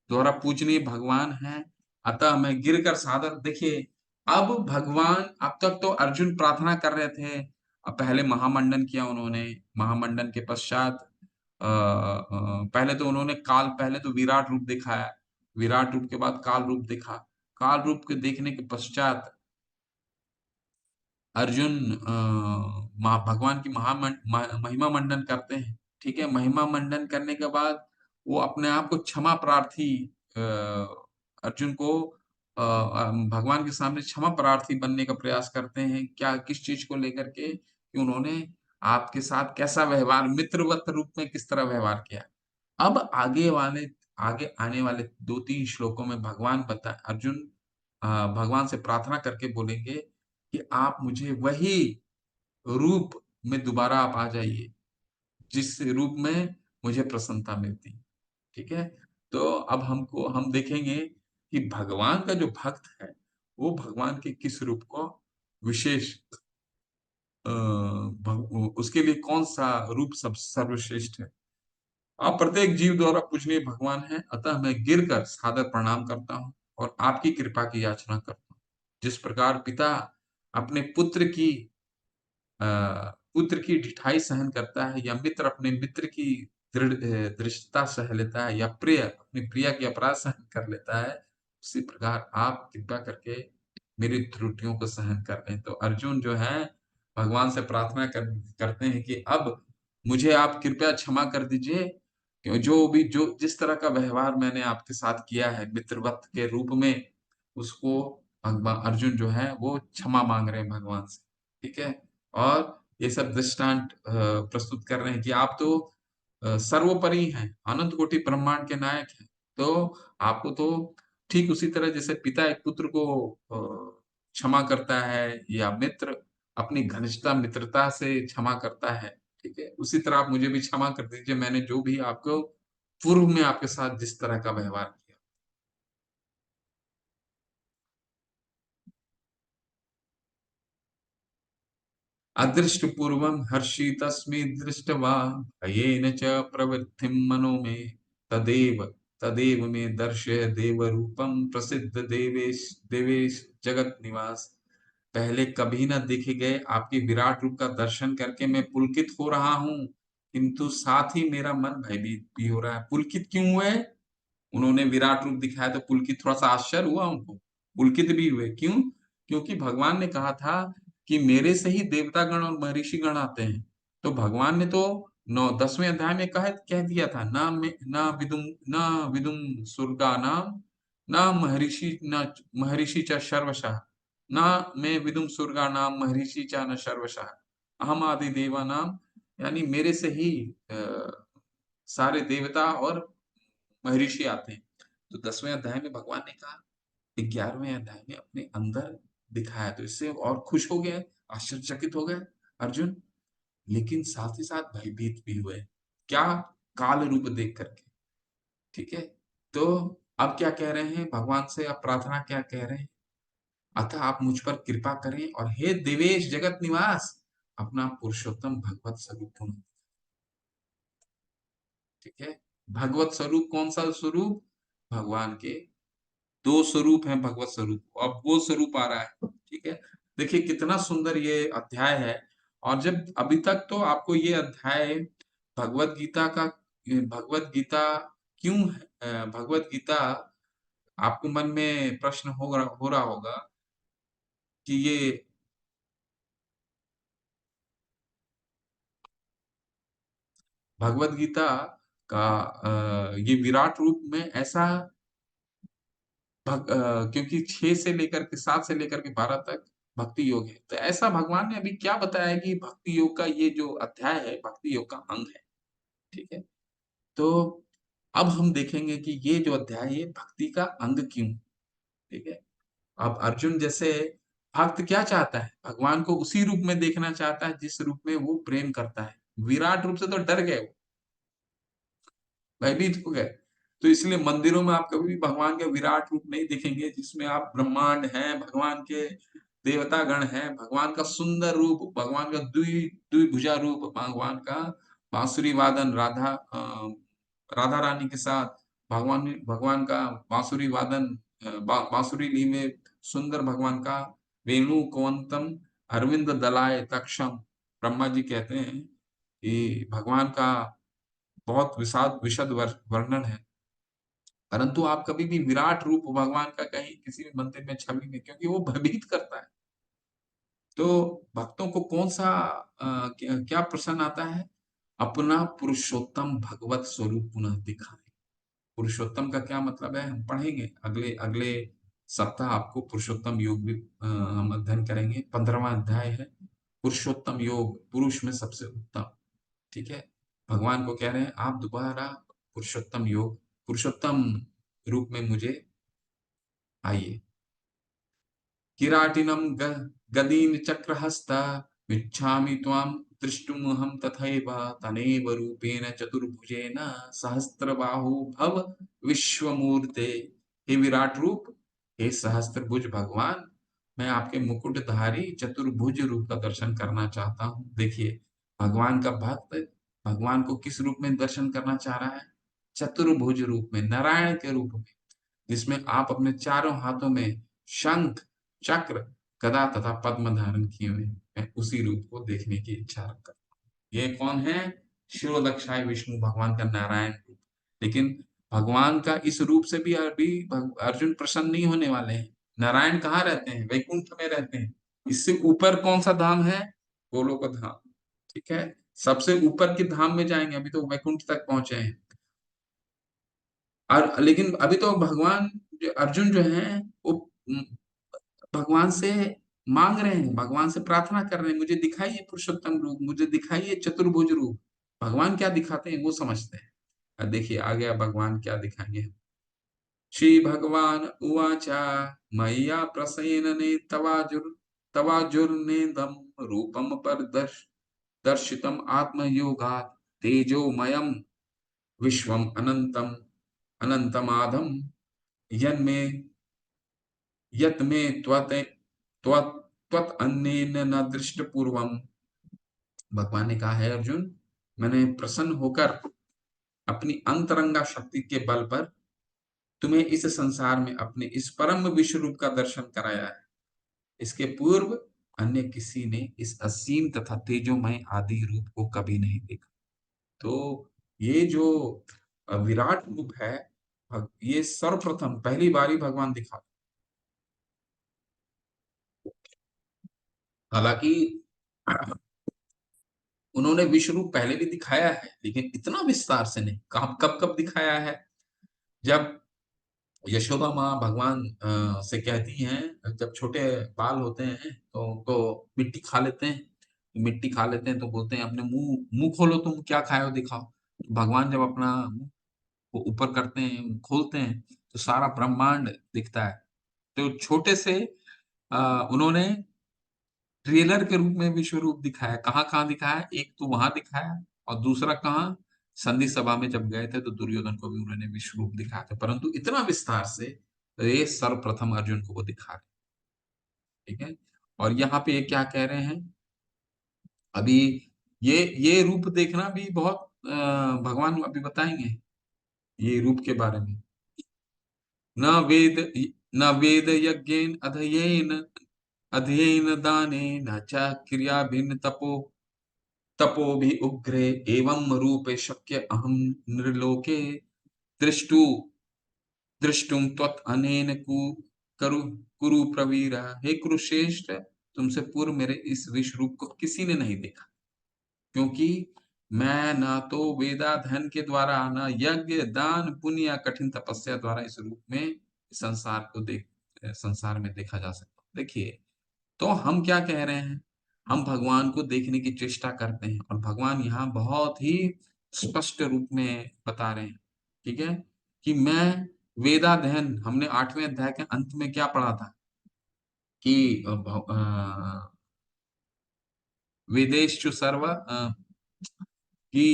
द्वारा पूजनीय भगवान हैं, अतः मैं गिरकर सादर देखिए, अब भगवान अब तक तो अर्जुन प्रार्थना कर रहे थे, अब पहले महामंडन किया उन्होंने, महामंडन के पश्चात पहले तो उन्होंने पहले तो विराट रूप दिखाया, विराट रूप के बाद काल रूप दिखा, काल रूप के देखने के पश्चात अर्जुन भगवान की महिमा मंडन करते हैं, ठीक है? महिमा मंडन करने के बाद वो अपने आप को क्षमा प्रार्थी अ, अर्जुन को भगवान के सामने क्षमा प्रार्थी बनने का प्रयास करते हैं। क्या किस चीज़ को लेकर के? कि उन्होंने आपके साथ कैसा व्यवहार मित्रवत रूप में किस तरह व्यवहार किया। अब आगे आने वाले 2-3 श्लोकों में अर्जुन भगवान से प्रार्थना करके बोलेंगे कि आप मुझे वही रूप में दोबारा आप आ जाइए, जिस रूप में मुझे प्रसन्नता मिलती, ठीक है? तो अब हम देखेंगे कि भगवान का जो भक्त है, वो भगवान के किस रूप को विशेष अ, उसके लिए कौन-सा रूप सब सर्वश्रेष्ठ है। आप प्रत्येक जीव द्वारा पूजनीय भगवान हैं, अतः मैं गिरकर सादर प्रणाम करता हूँ और आपकी कृपा की याचना करता हूँ। जिस प्रकार पिता अपने अ, पुत्र की ढिठाई सहन करता है या मित्र अपने मित्र की धृष्टता सह लेता है या प्रिय अपनी प्रिया की अपराध सहन कर लेता है, उसी प्रकार आप कृपा करके मेरी त्रुटियों को सहन कर लें। तो अर्जुन जो है भगवान से प्रार्थना करते हैं कि अब मुझे आप कृपया क्षमा कर दीजिए, कि जो जिस तरह का व्यवहार मैंने आपके साथ किया है मित्रवत के रूप में, उसको अर्जुन जो है वो क्षमा माँग रहे हैं भगवान से, ठीक है? और ये सब दृष्टांत प्रस्तुत कर रहे हैं कि आप तो सर्वोपरि हैं, अनंत कोटि ब्रह्मांड के नायक हैं। तो आपको तो ठीक उसी तरह जैसे पिता एक पुत्र को क्षमा करता है या मित्र अपनी घनिष्ठता मित्रता से क्षमा करता है, ठीक है? उसी तरह आप मुझे भी क्षमा कर दीजिए, मैंने जो भी आपको पूर्व में आपके साथ जिस तरह का व्यवहार किया। अदृष्टपूर्वं हर्षितस्मि दृष्ट्वा भयेन च प्रवृत्तिं मनो मे तदेव तदेव मे दर्शय देवरूपं प्रसिद्ध देवेश जगत निवास। पहले कभी न देखे गए आपके विराट रूप का दर्शन करके मैं पुलकित हो रहा हूँ, किंतु साथ ही मेरा मन भयभीत भी हो रहा है। पुलकित क्यों हुए? उन्होंने विराट रूप दिखाया तो पुलकित थोड़ा-सा आश्चर्य हुआ उनको, पुलकित भी हुए, क्यों? क्योंकि भगवान ने कहा था कि मेरे से ही देवतागण और महर्षिगण आते हैं। तो भगवान ने तो 10वें अध्याय में कह दिया था, ना विदुम सुरगानाम, ना महर्षि च शर्वशः, ना मैं विदुम सुरगानाम महर्षि च न शर्वशः, अहम आदि देवानाम, यानी मेरे से ही सारे देवता और महर्षि आते हैं। तो 10वें अध्याय में भगवान ने कहा, 11वें अध्याय में अपने अंदर दिखाया, तो इससे और खुश हो गए, आश्चर्यचकित हो गए अर्जुन, लेकिन साथ ही साथ भयभीत भी हुए। क्या? काल रूप देख करके, ठीक है? तो अब क्या कह रहे हैं भगवान से, अब प्रार्थना क्या कह रहे हैं? अतः आप मुझ पर कृपा करें और हे देवेश जगत निवास, अपना पुरुषोत्तम भगवत स्वरूप पुनः, ठीक है? भगवत स्वरूप कौन सा स्वरूप? भगवान के 2 स्वरूप हैं भगवत स्वरूप, अब वो स्वरूप आ रहा है, ठीक है? देखिए कितना सुंदर ये अध्याय है, और जब अभी तक तो आपको ये अध्याय भगवत गीता का भगवत गीता क्यों है, भगवत गीता आपको मन में प्रश्न हो रहा होगा कि ये भगवत गीता का ये विराट रूप में ऐसा क्योंकि 6 से लेकर के 7 से लेकर के 12 तक भक्ति योग है। तो ऐसा भगवान ने अभी क्या बताया है कि भक्ति योग का ये जो अध्याय है, भक्ति योग का अंग है, ठीक है? तो अब हम देखेंगे कि ये जो अध्याय है, भक्ति का अंग क्यों? ठीक है? अब अर्जुन जैसे भक्त क्या चाहता है? भगवान को उसी रूप में देखना चाहता है, जिस रूप में वो प्रेम करता है। विराट रूप से तो डर गए वो। भयभीत हो गए। तो इसलिए मंदिरों में आप कभी भी भगवान के विराट रूप नहीं देखेंगे, जिसमें आप ब्रह्मांड हैं, भगवान के देवतागण हैं, भगवान का सुंदर रूप, भगवान का द्विभुजा रूप, भगवान का बांसुरी वादन राधा रानी के साथ भगवान का बांसुरी वादन, बांसुरी ली में सुंदर भगवान का वेणु कवंतम अरविंद दलाय तक्षम, ब्रह्मा जी कहते हैं कि भगवान का बहुत विशद वर्णन है। परंतु आप कभी भी विराट रूप भगवान का कहीं किसी भी मंदिर में छवि में, क्योंकि वो भयभीत करता है। तो भक्तों को कौन-सा क्या प्रसन्न आता है? अपना पुरुषोत्तम भगवत स्वरूप पुनः दिखाएँ। पुरुषोत्तम का क्या मतलब है? हम पढ़ेंगे अगले अगले सप्ताह आपको पुरुषोत्तम योग भी हम अध्ययन करेंगे। 15वां अध्याय है, पुरुषोत्तम योग, पुरुष में सबसे उत्तम। ठीक है? भगवान को कह रहे हैं आप दोबारा पुरुषोत्तम रूप में मुझे आइए। किराटिनं गदीं चक्रहस्ता मिच्छामि त्वां द्रष्टुमहं तथैव तनेव रूपेण चतुर्भुजेन सहस्रबाहु भव विश्वमूर्ते। हे विराट रूप, हे सहस्त्रभुज भगवान, मैं आपके मुकुटधारी चतुर्भुज रूप का दर्शन करना चाहता हूँ। देखिए, भगवान का भक्त भगवान को किस रूप में दर्शन करना चाह रहा है? चतुर्भुज रूप में, नारायण के रूप में, जिसमें आप अपने चारों हाथों में शंख, चक्र, गदा तथा पद्म धारण किए हुए हैं। मैं उसी रूप को देखने की इच्छा रखता हूँ। ये कौन है? शिरोदक्षाय विष्णु, भगवान का नारायण रूप। लेकिन भगवान का इस रूप से भी अभी अर्जुन प्रसन्न नहीं होने वाले हैं। नारायण कहाँ रहते हैं? वैकुंठ में रहते हैं। इससे ऊपर कौन सा धाम है? गोलोक धाम। ठीक है, सबसे ऊपर के धाम में जाएंगे, अभी तो वैकुंठ तक पहुंचे हैं। और लेकिन अभी तो भगवान अर्जुन जो है वो भगवान से मांग रहे हैं, भगवान से प्रार्थना कर रहे हैं, मुझे दिखाइए पुरुषोत्तम रूप, मुझे दिखाइए चतुर्भुज रूप। भगवान क्या दिखाते हैं वो समझते हैं। अब देखिए आ गया भगवान क्या दिखाएंगे। श्री भगवान उवाच मय्या प्रसन्नेन तवाजुर्नेदं रूपम पर दर्शितम आत्मयोगात् तेजोमयम विश्वम अनंतम अनंतमाधम यन्मे यत में त्वत अन्येन न दृष्ट पूर्वम। भगवान ने कहा है अर्जुन, मैंने प्रसन्न होकर अपनी अंतरंगा शक्ति के बल पर तुम्हें इस संसार में अपने इस परम विश्व रूप का दर्शन कराया है। इसके पूर्व अन्य किसी ने इस असीम तथा तेजोमय आदि रूप को कभी नहीं देखा। तो ये जो विराट रूप है, ये सर्वप्रथम पहली बारी भगवान दिखा। हालांकि उन्होंने विश्व रूप पहले भी दिखाया है, लेकिन इतना विस्तार से नहीं। कब कब कब दिखाया है? जब यशोदा माँ भगवान से कहती हैं, जब छोटे बाल होते हैं तो उनको मिट्टी खा लेते हैं, मिट्टी खा लेते हैं तो बोलते हैं अपने मुंह मुंह खोलो, तुम क्या खाए हो दिखाओ। तो भगवान जब अपना मुंह को ऊपर करते हैं, खोलते हैं, तो सारा ब्रह्मांड दिखता है। तो छोटे से उन्होंने ट्रेलर के रूप में विश्व रूप दिखाया। कहाँ कहाँ दिखाया? एक तो वहां दिखाया, और दूसरा कहाँ? संधि सभा में जब गए थे तो दुर्योधन को भी उन्होंने विश्व रूप दिखाया था, परंतु इतना विस्तार से ये सर्वप्रथम अर्जुन को वो दिखा रहे। ठीक है, और यहाँ पे ये क्या कह रहे हैं अभी? ये रूप देखना भी बहुत भगवान अभी बताएंगे ये रूप के बारे में। न वेद न वेद यज्ञेन अध्ययन दाने न च क्रिया भिन्न तपो भी उग्रे एवं रूपे शक्य अहम नृलोके दृष्टु दृष्टुम त्वत् अनेन करु कुरु प्रवीरा। हे कुरुश्रेष्ठ, तुमसे पूर्व मेरे इस विश्व रूप को किसी ने नहीं देखा, क्योंकि मैं न तो वेदाध्ययन के द्वारा, न यज्ञ दान पुण्य या कठिन तपस्या द्वारा इस रूप में संसार में देखा जा सकता। देखिए, तो हम क्या कह रहे हैं? हम भगवान को देखने की चेष्टा करते हैं, और भगवान यहाँ बहुत ही स्पष्ट रूप में बता रहे हैं। ठीक है, कि मैं वेदाध्ययन, हमने 8वें अध्याय के अंत में क्या पढ़ा था कि वेदेषु सर्व कि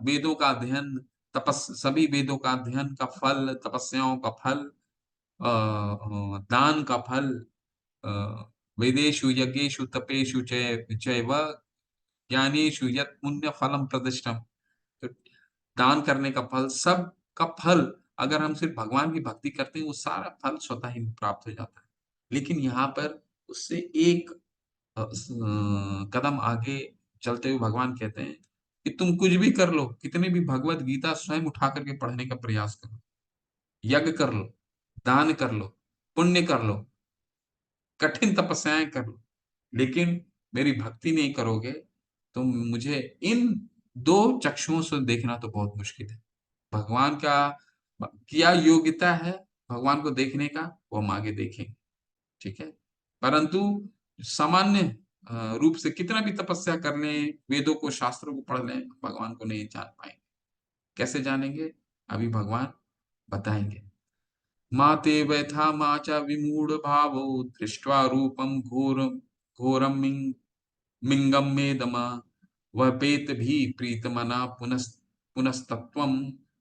वेदों का अध्ययन, सभी वेदों का अध्ययन का फल, तपस्याओं का फल, दान का फल, वेदेषु यज्ञेषु तपेषु चैव ज्ञानेषु यत् पुण्य फलम प्रतिष्ठम। तो दान करने का फल, सब का फल, अगर हम सिर्फ भगवान की भक्ति करते हैं वो सारा फल स्वतः ही प्राप्त हो जाता है। लेकिन यहाँ पर उससे एक कदम आगे चलते हुए भगवान कहते हैं कि तुम कुछ भी कर लो, कितनी भी भगवत गीता स्वयं उठा करके पढ़ने का प्रयास करो, यज्ञ कर लो, दान कर लो, पुण्य कर लो, कठिन तपस्याएं कर लो, लेकिन मेरी भक्ति नहीं करोगे तो मुझे इन दो चक्षुओं से देखना तो बहुत मुश्किल है। भगवान का क्या योग्यता है भगवान को देखने का, वो हम आगे देखेंगे। ठीक है, परंतु सामान्य रूप से कितना भी तपस्या कर लें, वेदों को शास्त्रों को पढ़ लें, भगवान को नहीं जान पाएंगे। कैसे जानेंगे? अभी भगवान बताएंगे। माते व्यथा मा च विमूढ़ भावो दृष्ट्वा रूपम घोरम मिंगम मेदमा वपेत भी प्रीतमना पुनस्तत्वम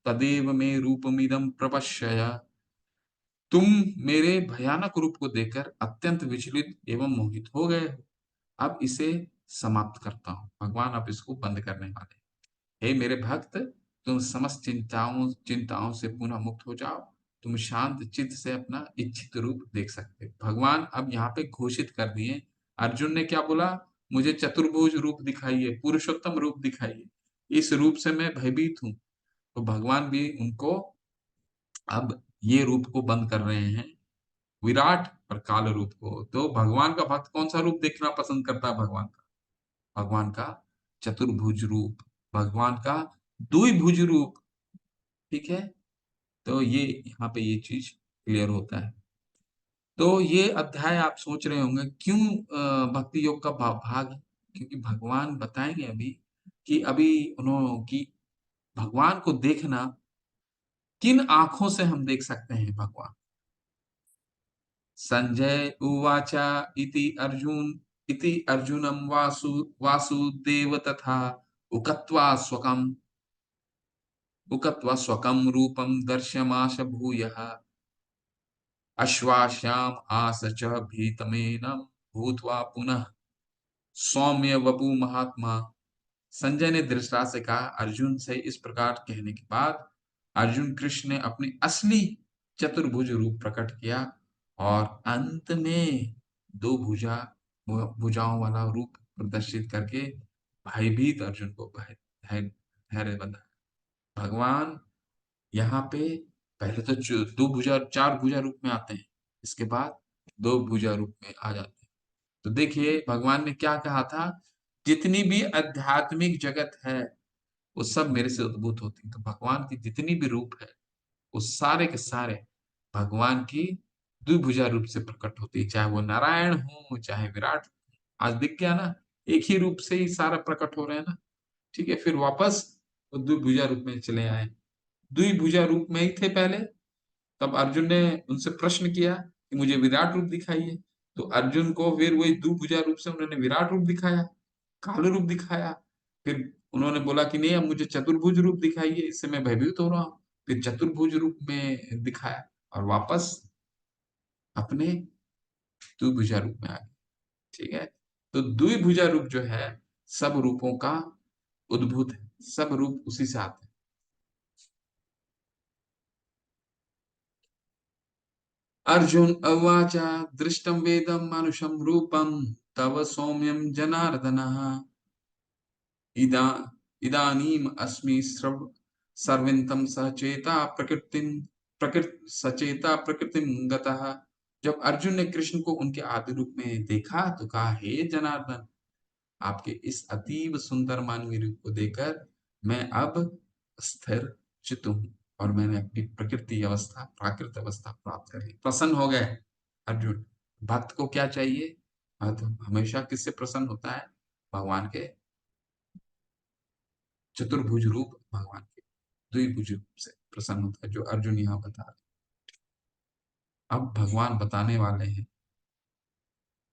तदेव मे रूपमिदं प्रपश्य। तुम मेरे भयानक रूप को देखकर अत्यंत विचलित एवं मोहित हो गए हो। अब इसे समाप्त करता हूं। भगवान अब इसको बंद करने वाले हैं। हे मेरे भक्त, तुम समस्त चिंताओं चिंताओं से पुनः मुक्त हो जाओ। तुम शांत चित्त से अपना इच्छित रूप देख सकते हो। भगवान अब यहाँ पे घोषित कर दिए। अर्जुन ने क्या बोला? मुझे चतुर्भुज रूप दिखाइए, पुरुषोत्तम रूप दिखाइए। इस रूप से मैं भयभीत हूँ। तो भगवान भी उनको अब ये रूप को बंद कर रहे हैं, विराट और काल रूप को। तो भगवान का भक्त कौन सा रूप देखना पसंद करता है? भगवान का चतुर्भुज रूप, भगवान का द्विभुज रूप। ठीक है, तो ये यहाँ पे ये चीज क्लियर होता है। तो ये अध्याय आप सोच रहे होंगे क्यों भक्ति योग का भाग है? क्योंकि भगवान बताएंगे अभी कि अभी उन्होंने कि भगवान को देखना किन आंखों से हम देख सकते हैं भगवान। संजय उवाच इति अर्जुनं वासुदेव तथा उकत्वा स्वकं रूपं दर्शमाश भूयः अश्वास्याम आस च भीतमेनं भूत्वा पुनः सौम्य वपु महात्मा। संजय ने धृतराष्ट्र से कहा, अर्जुन से इस प्रकार कहने के बाद अर्जुन कृष्ण ने अपने असली चतुर्भुज रूप प्रकट किया और अंत में दो भुजाओं वाला रूप प्रदर्शित करके भयभीत अर्जुन को धैर्य बंधा। भगवान यहाँ पे पहले तो दो भुजा चार भुजा रूप में आते हैं, इसके बाद दो भुजा रूप में आ जाते हैं। तो देखिए भगवान ने क्या कहा था, जितनी भी आध्यात्मिक जगत है वो सब मेरे से उद्भूत होती है। तो भगवान की जितनी भी रूप है वो सारे के सारे भगवान की द्विभुजा रूप से प्रकट होती है, चाहे वो नारायण हो चाहे विराट। आज दिख गया ना, एक ही रूप से ही सारा प्रकट हो रहे हैं ना। ठीक है, फिर वापस वो द्विभुजा रूप में चले आए। द्विभुजा रूप में ही थे पहले, तब अर्जुन ने उनसे प्रश्न किया कि मुझे विराट रूप दिखाइए। तो अर्जुन को फिर वही द्विभुजा रूप से उन्होंने विराट रूप दिखाया, काल रूप दिखाया। फिर उन्होंने बोला कि नहीं, अब मुझे चतुर्भुज रूप दिखाइए, इससे मैं भयभीत हो रहा हूँ। फिर चतुर्भुज रूप में दिखाया और वापस अपने द्विभुजा रूप में आ गए। ठीक है, तो द्विभुजा रूप जो है सब रूपों का उद्भूत है, सब रूप उसी से आते हैं। अर्जुन उवाच दृष्टं वेदं मानुषं रूपं तव सौम्यं जनार्दन इदा इदानीम अस्मि सर्वन्तं सचेता प्रकृतिम गतः। जब अर्जुन ने कृष्ण को उनके आदि रूप में देखा तो कहा, हे जनार्दन, आपके इस अतीब सुंदर मानवीय रूप को देखकर मैं अब स्थिर चित्त हूँ और मैंने अपनी प्रकृति अवस्था प्राकृत अवस्था प्राप्त कर ली। प्रसन्न हो गए अर्जुन। भक्त को क्या चाहिए? भक्त हमेशा किससे प्रसन्न होता है? भगवान के चतुर्भुज रूप, भगवान के द्विभुज रूप से प्रसन्न होता है, जो अर्जुन यहाँ बता रहे। अब भगवान बताने वाले हैं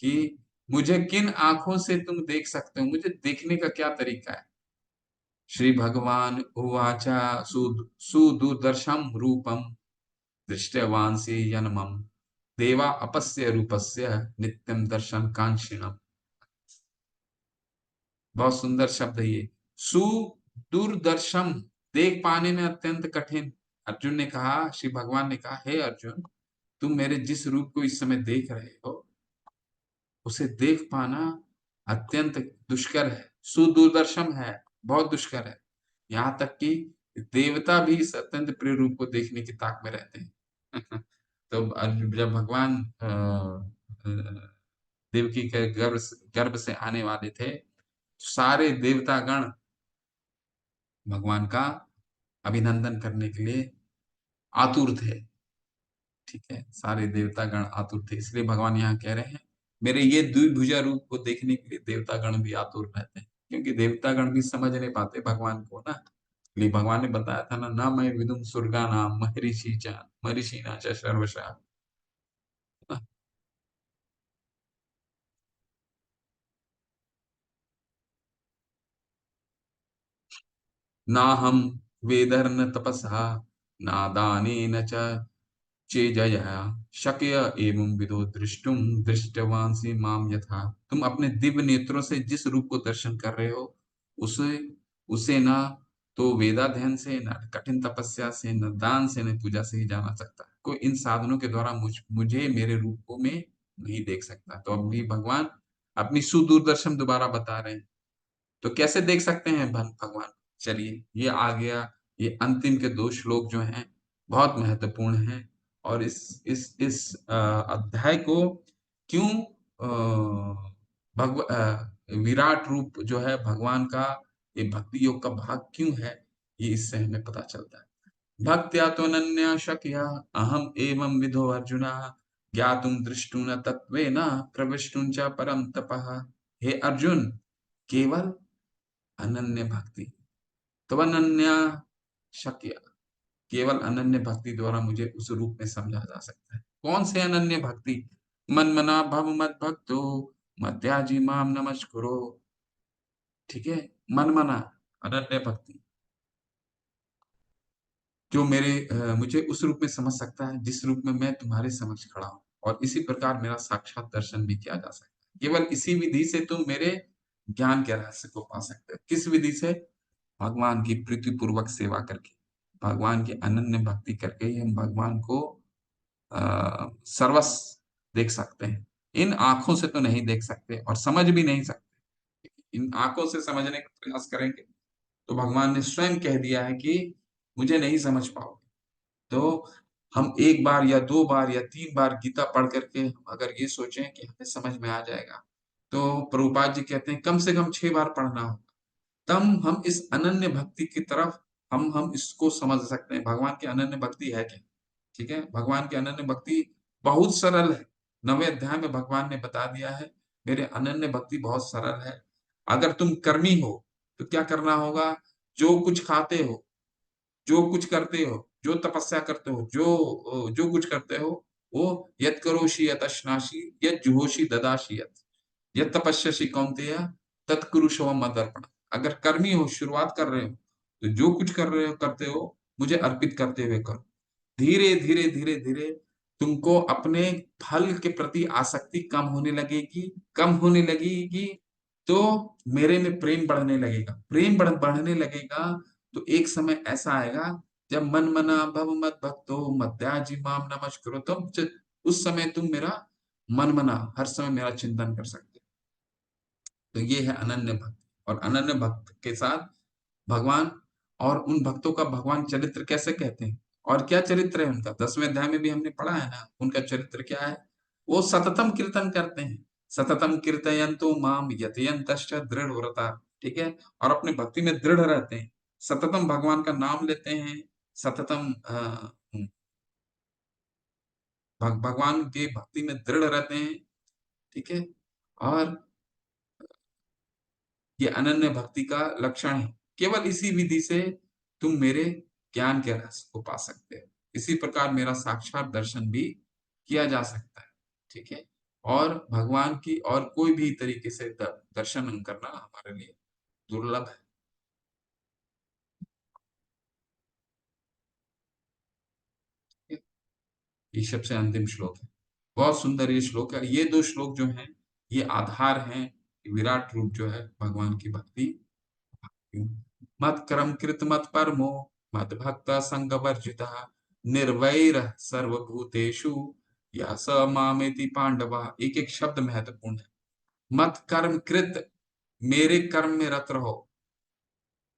कि मुझे किन आंखों से तुम देख सकते हो, मुझे देखने का क्या तरीका है। श्री भगवान उवाच सुदुर्दर्शम रूपम दृष्टवांसी जन्मम देवा अपस्य रूपस्य नित्यम दर्शन कांक्षिणम। बहुत सुंदर शब्द है ये, सुदूरदर्शम, देख पाने में अत्यंत कठिन। अर्जुन ने कहा, श्री भगवान ने कहा, हे अर्जुन, तुम मेरे जिस रूप को इस समय देख रहे हो उसे देख पाना अत्यंत दुष्कर है, सुदूरदर्शम है, बहुत दुष्कर है। यहाँ तक कि देवता भी इस अत्यंत प्रिय रूप को देखने की ताक में रहते हैं। तो जब भगवान देवकी के गर्भ से आने वाले थे, सारे देवतागण भगवान का अभिनंदन करने के लिए आतुर थे। ठीक है, सारे देवतागण आतुर थे, इसलिए भगवान यहाँ कह रहे हैं मेरे ये द्विभुजा रूप को देखने के लिए देवतागण भी आतुर रहते हैं, क्योंकि देवतागण भी समझ नहीं पाते भगवान को ना। इसलिए भगवान ने बताया था ना, ना मैं विदुम स्वर्गा नाम महर्षि ना च सर्वशः। ना हम वेदर्न तपसा ना दानेन च चेजयः शक्य एवं विदो दृष्टुम दृष्टवांसी माम यथा। तुम अपने दिव्य नेत्रों से जिस रूप को दर्शन कर रहे हो उसे उसे ना तो वेदाध्ययन से, न कठिन तपस्या से, न दान से, न पूजा से ही जाना सकता है। कोई इन साधनों के द्वारा मुझे मेरे रूपों में नहीं देख सकता। तो अभी भगवान अपनी सुदूरदर्शन दोबारा बता रहे हैं। तो कैसे देख सकते हैं भगवान? चलिए, ये आ गया, ये अंतिम के 2 श्लोक जो हैं, बहुत महत्वपूर्ण हैं और अध्याय को क्यों विराट रूप जो है भगवान का, ये भक्ति योग का भाग क्यों है, ये इससे हमें पता चलता है। भक्त्या त्वनन्या शक्या अहम एवं विधो अर्जुना ज्ञातुम दृष्टुन तत्त्वेन प्रविष्टुं च परम तपः। हे अर्जुन, केवल अनन्य भक्ति, त्वनन्या शक्य, केवल अनन्य भक्ति द्वारा मुझे उस रूप में समझा जा सकता है। कौन से अनन्य भक्ति? मनमना भव मद भक्तो मध्याजी माम नमस्कुरो। ठीक है, मनमना अनन्य भक्ति जो मुझे उस रूप में समझ सकता है जिस रूप में मैं तुम्हारे समक्ष खड़ा हूँ, और इसी प्रकार मेरा साक्षात दर्शन भी किया जा सकता है। केवल इसी विधि से तुम मेरे ज्ञान के रहस्य को पा सकते हो। किस विधि से? भगवान की प्रीतिपूर्वक सेवा करके, भगवान की अनन्य भक्ति करके ही हम भगवान को सर्वस्व देख सकते हैं। इन आँखों से तो नहीं देख सकते और समझ भी नहीं सकते। इन आँखों से समझने का प्रयास करेंगे तो भगवान ने स्वयं कह दिया है कि मुझे नहीं समझ पाओगे। तो हम 1 बार या 2 बार या 3 बार गीता पढ़ करके अगर ये सोचें कि हमें समझ में आ जाएगा, तो प्रभुपाद जी कहते हैं कम से कम 6 बार पढ़ना होगा। तब हम इस अनन्य भक्ति की तरफ हम इसको समझ सकते हैं। भगवान की अनन्य भक्ति है क्या? ठीक है? भगवान की अनन्य भक्ति बहुत सरल है। 9वें अध्याय में भगवान ने बता दिया है, मेरे अनन्य भक्ति बहुत सरल है। अगर तुम कर्मी हो, तो क्या करना होगा? जो कुछ खाते हो, जो कुछ करते हो, जो तपस्या करते हो, जो कुछ करते हो, वो यत् करोषि यतश्नासि यत् जुहोषि ददासि यत्। यत् तपस्यसि कौन्तेय तत् कुरुष्व मदर्पणम्। अगर कर्मी हो, शुरुआत कर रहे हो, तो जो कुछ कर रहे हो, करते हो, मुझे अर्पित करते हुए करो। धीरे-धीरे, धीरे-धीरे तुमको अपने फल के प्रति आसक्ति कम होने लगेगी, तो मेरे में प्रेम बढ़ने लगेगा। प्रेम बढ़ने लगेगा, तो एक समय ऐसा आएगा जब मन्मना भव मद्भक्तो मद्याजी माम नमस्कुरु, तब उस समय तुम मेरा मनमना, हर समय मेरा चिंतन कर सकते हो। तो ये है अनन्य भक्त। और अनन्य भक्त के साथ भगवान, और उन भक्तों का भगवान चरित्र कैसे कहते हैं और क्या चरित्र है उनका? 10वें अध्याय में भी हमने पढ़ा है ना, उनका चरित्र क्या है? वो सततम कीर्तन करते हैं। सततम कीर्तयन्तो माम यतयन्तश्च दृढ़व्रता। ठीक है? और अपने भक्ति में दृढ़ रहते हैं। सततम भगवान का नाम लेते हैं। सततम भगवान के भक्ति में दृढ़ रहते हैं। ठीक है? और ये अनन्य भक्ति का लक्षण है। केवल इसी विधि से तुम मेरे ज्ञान के रहस्य को पा सकते हो। इसी प्रकार मेरा साक्षात दर्शन भी किया जा सकता है। ठीक है? और भगवान की और कोई भी तरीके से दर्शन करना हमारे लिए दुर्लभ है। ये सबसे अंतिम श्लोक है। बहुत सुंदर ये श्लोक है। ये 2 श्लोक जो हैं, ये आधार हैं, विराट रूप जो है भगवान की भक्ति। मत्कर्म कृत मत परमो मत भक्त संग वर्जिता निर्वैर सर्वभूतेषु यः स मामेति पांडवा। एक एक शब्द महत्वपूर्ण है। मत कर्म कृत, मेरे कर्म में रत रहो।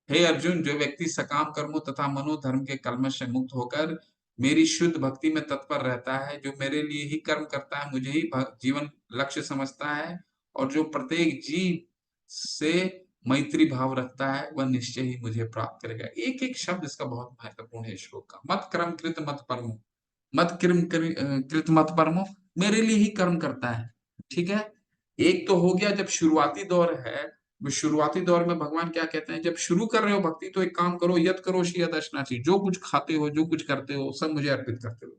हे अर्जुन, जो व्यक्ति सकाम कर्मों तथा मनोधर्म के कलमश से मुक्त होकर मेरी शुद्ध भक्ति में तत्पर रहता है, जो मेरे लिए ही कर्म करता है, मुझे ही जीवन लक्ष्य समझता है, और जो प्रत्येक जीव से मैत्री भाव रखता है, वह निश्चय ही मुझे प्राप्त करेगा। एक एक शब्द इसका बहुत महत्वपूर्ण है श्लोक का। मत कर्म कृत मत परमो, कृत मत परमो, मेरे लिए ही कर्म करता है। ठीक है? एक तो हो गया जब शुरुआती दौर है। शुरुआती दौर में भगवान क्या कहते हैं? जब शुरू कर रहे हो भक्ति, तो एक काम करो, यत करो यत अश्नासी, जो कुछ खाते हो, जो कुछ करते हो, सब मुझे अर्पित करते हो।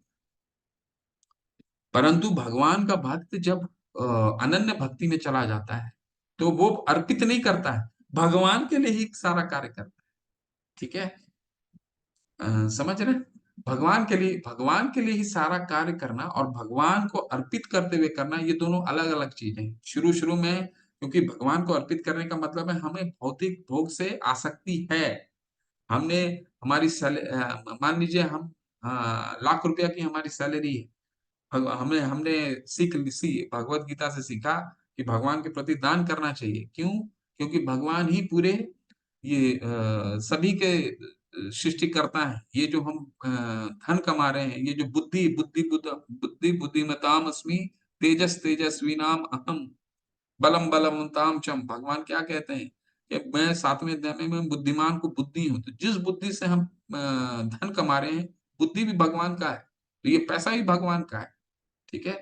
परंतु भगवान का भक्त जब अनन्य भक्ति में चला जाता है, तो वो अर्पित नहीं करता है, भगवान के लिए ही सारा कार्य करता है। ठीक है? समझ रहे हैं? भगवान के लिए ही सारा कार्य करना और भगवान को अर्पित करते हुए करना, ये दोनों अलग-अलग चीजें हैं। शुरू-शुरू में, क्योंकि भगवान को अर्पित करने का मतलब है हमें भौतिक भोग से आसक्ति है, हमने हमारी मान लीजिए हम लाख रुपया की हमारी सैलरी है। हमने हमने भगवत गीता से सीखा कि भगवान के प्रति दान करना चाहिए। क्यों? क्योंकि भगवान ही पूरे ये सभी के सृष्टिकर्ता हैं। ये जो हम धन कमा रहे हैं, ये जो बुद्धिमताम अस्मि, तेजस तेजस्विनाम अहम, बलम बलवंताम चम। भगवान क्या कहते हैं कि मैं 7वें अध्याय में बुद्धिमान को बुद्धि हूँ। तो जिस बुद्धि से हम धन कमा रहे हैं, बुद्धि भी भगवान का है, तो ये पैसा भी भगवान का है। ठीक है?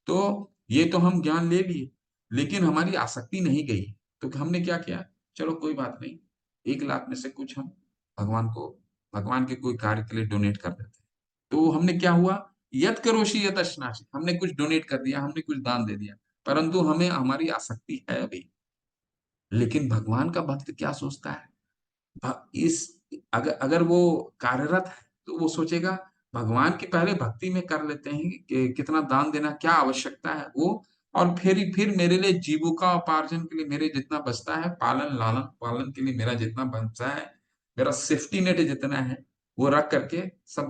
तो ये तो हम ज्ञान ले लिए, लेकिन हमारी आसक्ति नहीं गई। तो हमने क्या किया? चलो कोई बात नहीं, 1 लाख में से कुछ हम भगवान को भगवान के कोई कार्य के लिए डोनेट कर देते हैं। तो हमने क्या हुआ? यत् करोषि यत् अश्नासि, हमने कुछ डोनेट कर दिया, हमने कुछ दान दे दिया, परंतु हमें हमारी आसक्ति है अभी। लेकिन भगवान का भक्त क्या सोचता है? इस अगर अगर वो कार्यरत है, तो वो सोचेगा भगवान की पहले भक्ति में कर लेते हैं कि कितना दान देना, क्या आवश्यकता है वो, और फिर मेरे लिए जीविकोपार्जन के लिए मेरे जितना बचता है, पालन के लिए मेरा जितना बचता है, मेरा सेफ्टी नेट जितना है, वो रख करके सब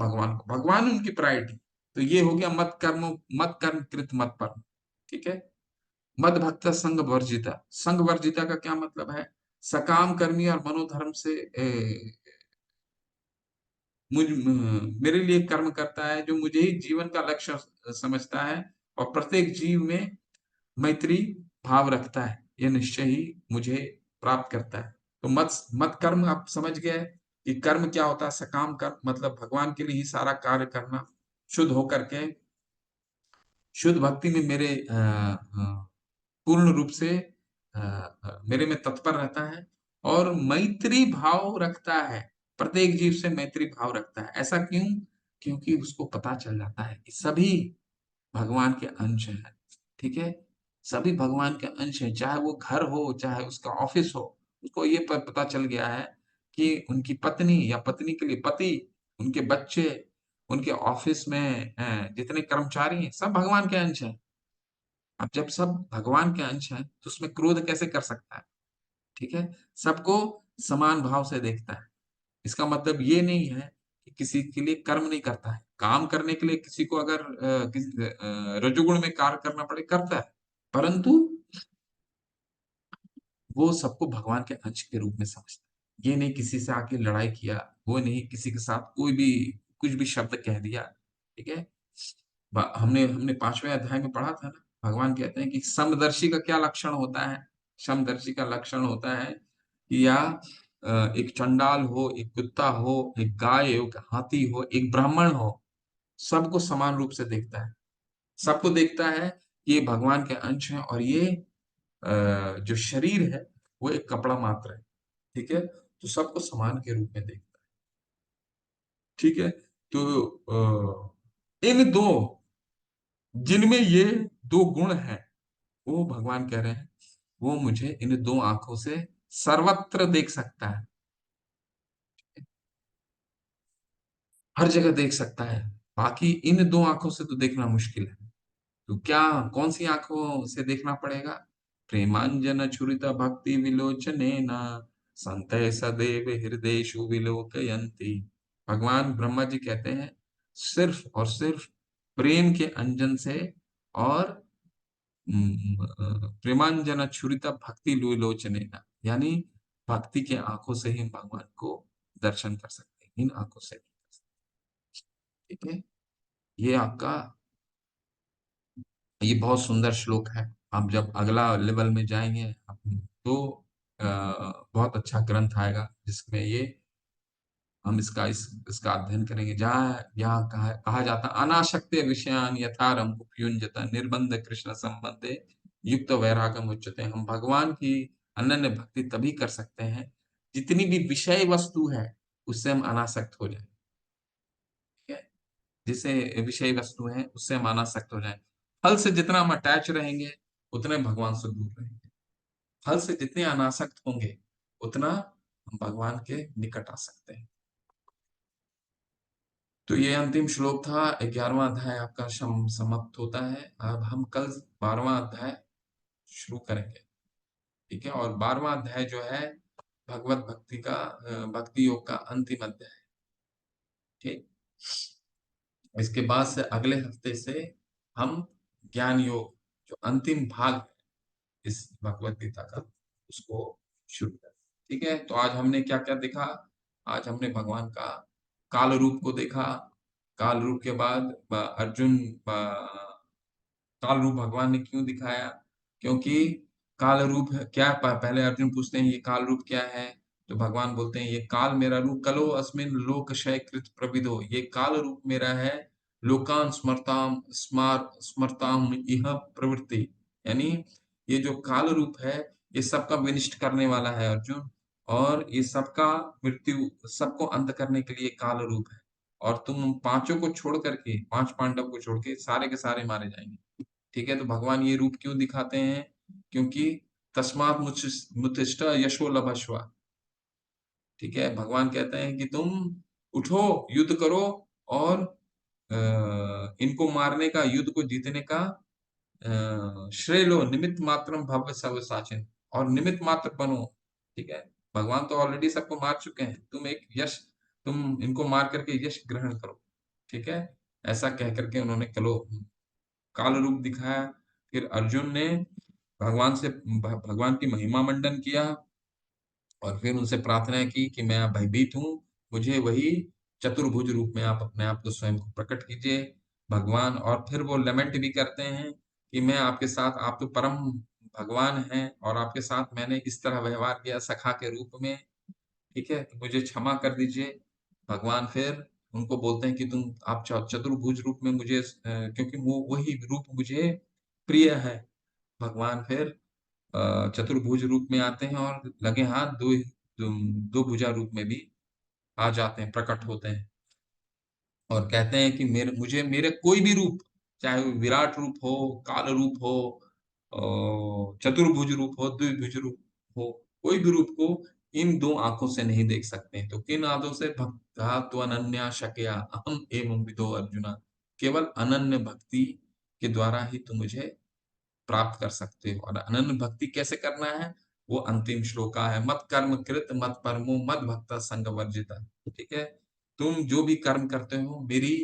भगवान उनकी प्रायोरिटी। तो ये हो गया मत कर्म कृत मत परम। ठीक है? मद भक्त संग वर्जिता। संग वर्जिता का क्या मतलब है? सकाम कर्मी और मनोधर्म से मेरे लिए कर्म करता है, जो मुझे ही जीवन का लक्ष्य समझता है और प्रत्येक जीव में मैत्री भाव रखता है, यह निश्चय ही मुझे प्राप्त करता है। तो मत मत कर्म आप समझ गए कि कर्म क्या होता है? सकाम कर्म मतलब भगवान के लिए ही सारा कार्य करना, शुद्ध होकर के शुद्ध भक्ति में मेरे पूर्ण रूप से मेरे में तत्पर रहता है और मैत्री भाव रखता है, प्रत्येक जीव से मैत्री भाव रखता है। ऐसा क्यों? क्योंकि उसको पता चल जाता है कि सभी भगवान के अंश हैं। ठीक है? सभी भगवान के अंश हैं, चाहे वो घर हो, चाहे उसका ऑफिस हो। उसको ये पता चल गया है कि उनकी पत्नी या पत्नी के लिए पति, उनके बच्चे, उनके ऑफिस में जितने कर्मचारी हैं, सब भगवान के अंश हैं। अब जब सब भगवान के अंश हैं, तो उसमें क्रोध कैसे कर सकता है? ठीक है? सबको समान भाव से देखता है। इसका मतलब ये नहीं है कि किसी के लिए कर्म नहीं करता है। काम करने के लिए किसी को अगर रजोगुण में कार्य करना पड़े, करता है। परंतु वो सबको भगवान के अंश के रूप में समझता है। ये नहीं किसी से आके लड़ाई किया, वो नहीं किसी के साथ कोई भी कुछ भी शब्द कह दिया। ठीक है? हमने हमने 5वें अध्याय में पढ़ा था ना, भगवान कहते हैं कि समदर्शी का क्या लक्षण होता है? समदर्शी का लक्षण होता है कि या एक चंडाल हो, एक कुत्ता हो, एक गाय हो, एक हाथी हो, एक ब्राह्मण हो, सबको समान रूप से देखता है। सबको देखता है कि ये भगवान के अंश हैं और ये जो शरीर है, वो एक कपड़ा मात्र है। ठीक है? तो सबको समान के रूप में देखता है। ठीक है? तो इन दो जिनमें ये 2 गुण हैं, वो भगवान कह रहे हैं, वो मुझे इन 2 आँखों से सर्वत्र देख सकता है, हर जगह देख सकता है। बाकी इन 2 आँखों से तो देखना मुश्किल है। तो क्या कौन-सी आँखों से देखना पड़ेगा? प्रेमांजन छुरित भक्ति विलोचनेन संतय सदैव हृदयेषु विलोकयन्ति। भगवान ब्रह्मा जी कहते हैं, सिर्फ और सिर्फ प्रेम के अंजन से और प्रेमांजन छुरित भक्ति विलोचनेन, यानी भक्ति के आँखों से ही हम भगवान को दर्शन कर सकते हैं, इन आँखों से नहीं कर सकते। ठीक है? ये आपका ये बहुत सुंदर श्लोक है। आप जब अगला लेवल में जाएँगे तो बहुत अच्छा ग्रंथ आएगा जिसमें ये हम इसका अध्ययन करेंगे। जहाँ यहाँ कहा जाता है अनासक्ते विषयान् यथारम उपयुञ्जत निर्बंध कृष्ण संबंधे युक्त वैरागम उच्यते। हम भगवान की अनन्य भक्ति तभी कर सकते हैं, जितनी भी विषय वस्तु है, उससे हम अनासक्त हो जाएँ। ठीक है? जिसे विषय वस्तु है, उससे हम अनासक्त हो जाएँ। फल से जितना हम अटैच रहेंगे, उतने भगवान से दूर रहेंगे। फल से जितने अनासक्त होंगे, उतना हम भगवान के निकट आ सकते हैं। तो ये अंतिम श्लोक था। 11वां अध्याय आपका समाप्त होता है। अब हम कल 12वां अध्याय शुरू करेंगे। ठीक है? और 12वां अध्याय जो है भगवत भक्ति का भक्ति योग का अंतिम अध्याय। ठीक, इसके बाद से अगले हफ्ते से हम ज्ञान योग जो अंतिम भाग है इस भगवत गीता का, उसको शुरू करें। ठीक है, तो आज हमने क्या क्या देखा? आज हमने भगवान का काल रूप को देखा। काल रूप के बाद अर्जुन काल रूप भगवान ने क्यों दिखाया? क्योंकि काल रूप क्या, पहले अर्जुन पूछते हैं ये काल रूप क्या है? तो भगवान बोलते हैं ये काल मेरा रूप, कलो अस्मिन लोक क्षय कृत प्रविदो, ये काल रूप मेरा है, लोकान स्मरताम इह प्रवृत्ति, यानी ये जो काल रूप है ये सबका विनिष्ट करने वाला है अर्जुन, और ये सबका मृत्यु, सबको अंत करने के लिए काल रूप है। और तुम पांचों को छोड़ करके, पांच पांडव को छोड़ के सारे के सारे मारे जाएंगे। ठीक है, तो भगवान ये रूप क्यों दिखाते हैं? क्योंकि तस्मात् मुत्तिष्ठ यशो लभस्व। ठीक है, भगवान कहते हैं कि तुम उठो, युद्ध करो, और इनको मारने का, युद्ध को जीतने का श्रेय लो, निमित्त मात्रम भव सब साचिन, और निमित्त मात्र बनो। ठीक है, भगवान तो ऑलरेडी सबको मार चुके हैं, तुम एक यश, तुम इनको मार करके यश ग्रहण करो। ठीक है, ऐसा कह करके उन्होंने काल रूप दिखाया। फिर अर्जुन ने भगवान की महिमा मंडन किया, और फिर उनसे प्रार्थना की कि मैं भयभीत हूँ, मुझे वही चतुर्भुज रूप में आप अपने आप को स्वयं को प्रकट कीजिए भगवान। और फिर वो लमेंट भी करते हैं कि मैं आपके साथ, आप तो परम भगवान हैं, और आपके साथ मैंने इस तरह व्यवहार किया सखा के रूप में। ठीक है, तो मुझे क्षमा कर दीजिए। भगवान फिर उनको बोलते हैं कि तुम, आप चतुर्भुज रूप में मुझे, क्योंकि वो वही रूप मुझे प्रिय है। भगवान फिर चतुर्भुज रूप में आते हैं, और लगे हाथ दो भुजा रूप में भी आ जाते हैं, प्रकट होते हैं, और कहते हैं कि मेरे कोई भी रूप, चाहे वो विराट रूप हो, काल रूप हो, चतुर्भुज रूप हो, द्विभुज रूप हो, कोई भी रूप को इन दो आंखों से नहीं देख सकते। तो किन आदों से? भक्ता तो अनन्या शक्या अहम एवं विदो अर्जुना, केवल अनन्य भक्ति के द्वारा ही तुम मुझे प्राप्त कर सकते हो। और अनन्य भक्ति कैसे करना है? वो अंतिम श्लोका है, मत कर्म कृत मत परमो मत भक्त संग वर्जिता। ठीक है, तुम जो भी कर्म करते हो मेरी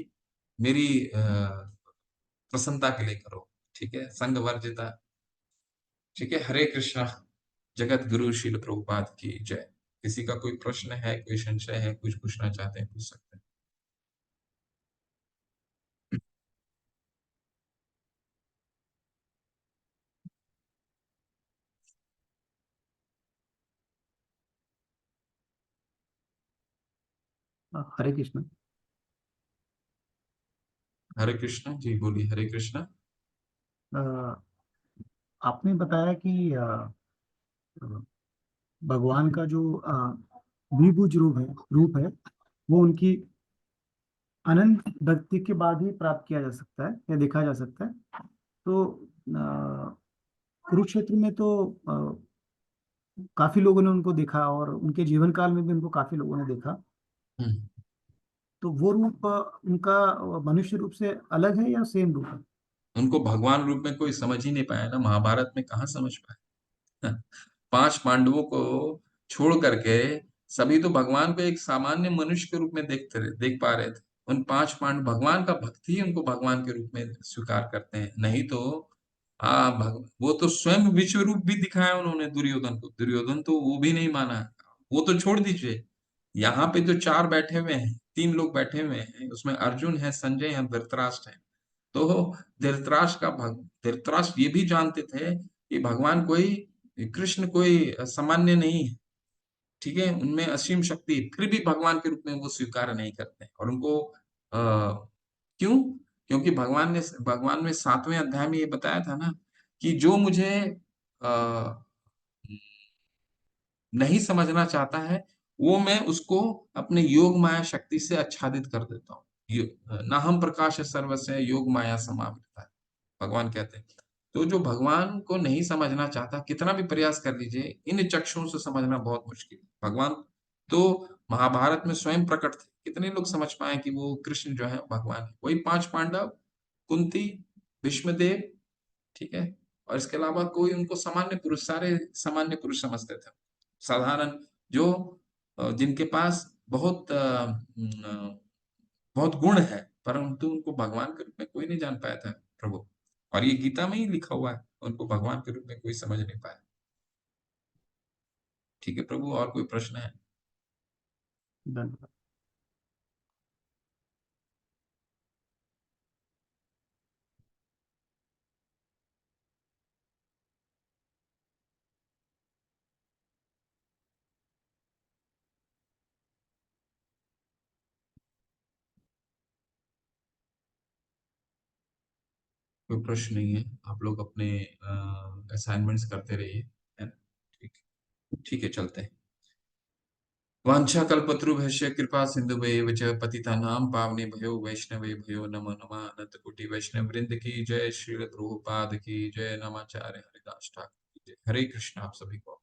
मेरी प्रसन्नता के लिए करो। ठीक है, संग वर्जिता। ठीक है, हरे कृष्णा। जगत गुरु शिल प्रभुपाद की जय। किसी का कोई प्रश्न है, कोई संशय है, कुछ पूछना चाहते हैं, पूछ सकते हरे कृष्ण। हैं। हरे कृष्णा जी, बोलिए। हरे कृष्णा। अ, आपने बताया कि भगवान का जो द्विभुज रूप है वो उनकी अनंत भक्ति के बाद ही प्राप्त किया जा सकता है या देखा जा सकता है। तो कुरुक्षेत्र में तो काफी लोगों ने उनको देखा और उनके जीवन काल में भी उनको काफी लोगों ने देखा। हम्म, तो वो रूप उनका मनुष्य रूप से अलग है या सेम रूप है? उनको भगवान रूप में कोई समझ ही नहीं पाया ना, महाभारत में कहाँ समझ पाए। पांच पांडवों को छोड़ करके सभी तो भगवान को एक सामान्य मनुष्य के रूप में देख पा रहे थे। उन पांच पांडव भगवान का भक्त ही उनको भगवान के रूप में स्वीकार करते हैं, नहीं तो वो तो स्वयं विश्व रूप भी दिखाया उन्होंने दुर्योधन को, दुर्योधन तो वो भी नहीं माना। वो तो छोड़ दीजिए, यहाँ पे जो चार बैठे हुए हैं, तीन लोग बैठे हुए हैं, उसमें अर्जुन है, संजय है, धृतराष्ट्र है। तो धृतराष्ट्र ये भी जानते थे कि भगवान कोई, कृष्ण कोई सामान्य नहीं है। ठीक है, उनमें असीम शक्ति है, फिर भी भगवान के रूप में वो स्वीकार नहीं करते, और उनको क्यों? क्योंकि भगवान में सातवें अध्याय में ये बताया था ना कि जो मुझे आ, नहीं समझना चाहता है, वो मैं उसको अपने योग माया शक्ति से आच्छादित कर देता हूँ। ना हम प्रकाश सर्वस्य योग माया समावृता है, भगवान कहते हैं। तो जो भगवान को नहीं समझना चाहता, कितना भी प्रयास कर लीजिए, इन चक्षुओं से समझना बहुत मुश्किल है। भगवान तो महाभारत में स्वयं प्रकट थे, कितने लोग समझ पाए कि वो कृष्ण जो है भगवान है? वही पांच पांडव, कुंती, भीष्मदेव। ठीक है, और इसके अलावा कोई उनको सामान्य पुरुष, सारे सामान्य पुरुष समझते थे, साधारण जो जिनके पास बहुत गुण है, परंतु उनको भगवान के रूप में कोई नहीं जान पाया था प्रभु। और ये गीता में ही लिखा हुआ है, उनको भगवान के रूप में कोई समझ नहीं पाया। ठीक है प्रभु, और कोई प्रश्न है? धन्यवाद। कोई प्रश्न नहीं है। आप लोग अपने असाइनमेंट्स करते रहिए, है ना? ठीक ठीक है, चलते हैं। वाञ्छाकल्पतरुभ्यश्च कृपा सिन्धुभ्येव च पतितानां पावनेभ्यो वैष्णवेभ्यो नमो नमः। अनंत कोटि वैष्णव वृंद की जय, श्रील प्रभुपाद की जय, नमाचार्य हरिदास ठाकुर की जय। हरे कृष्ण। आप सभी को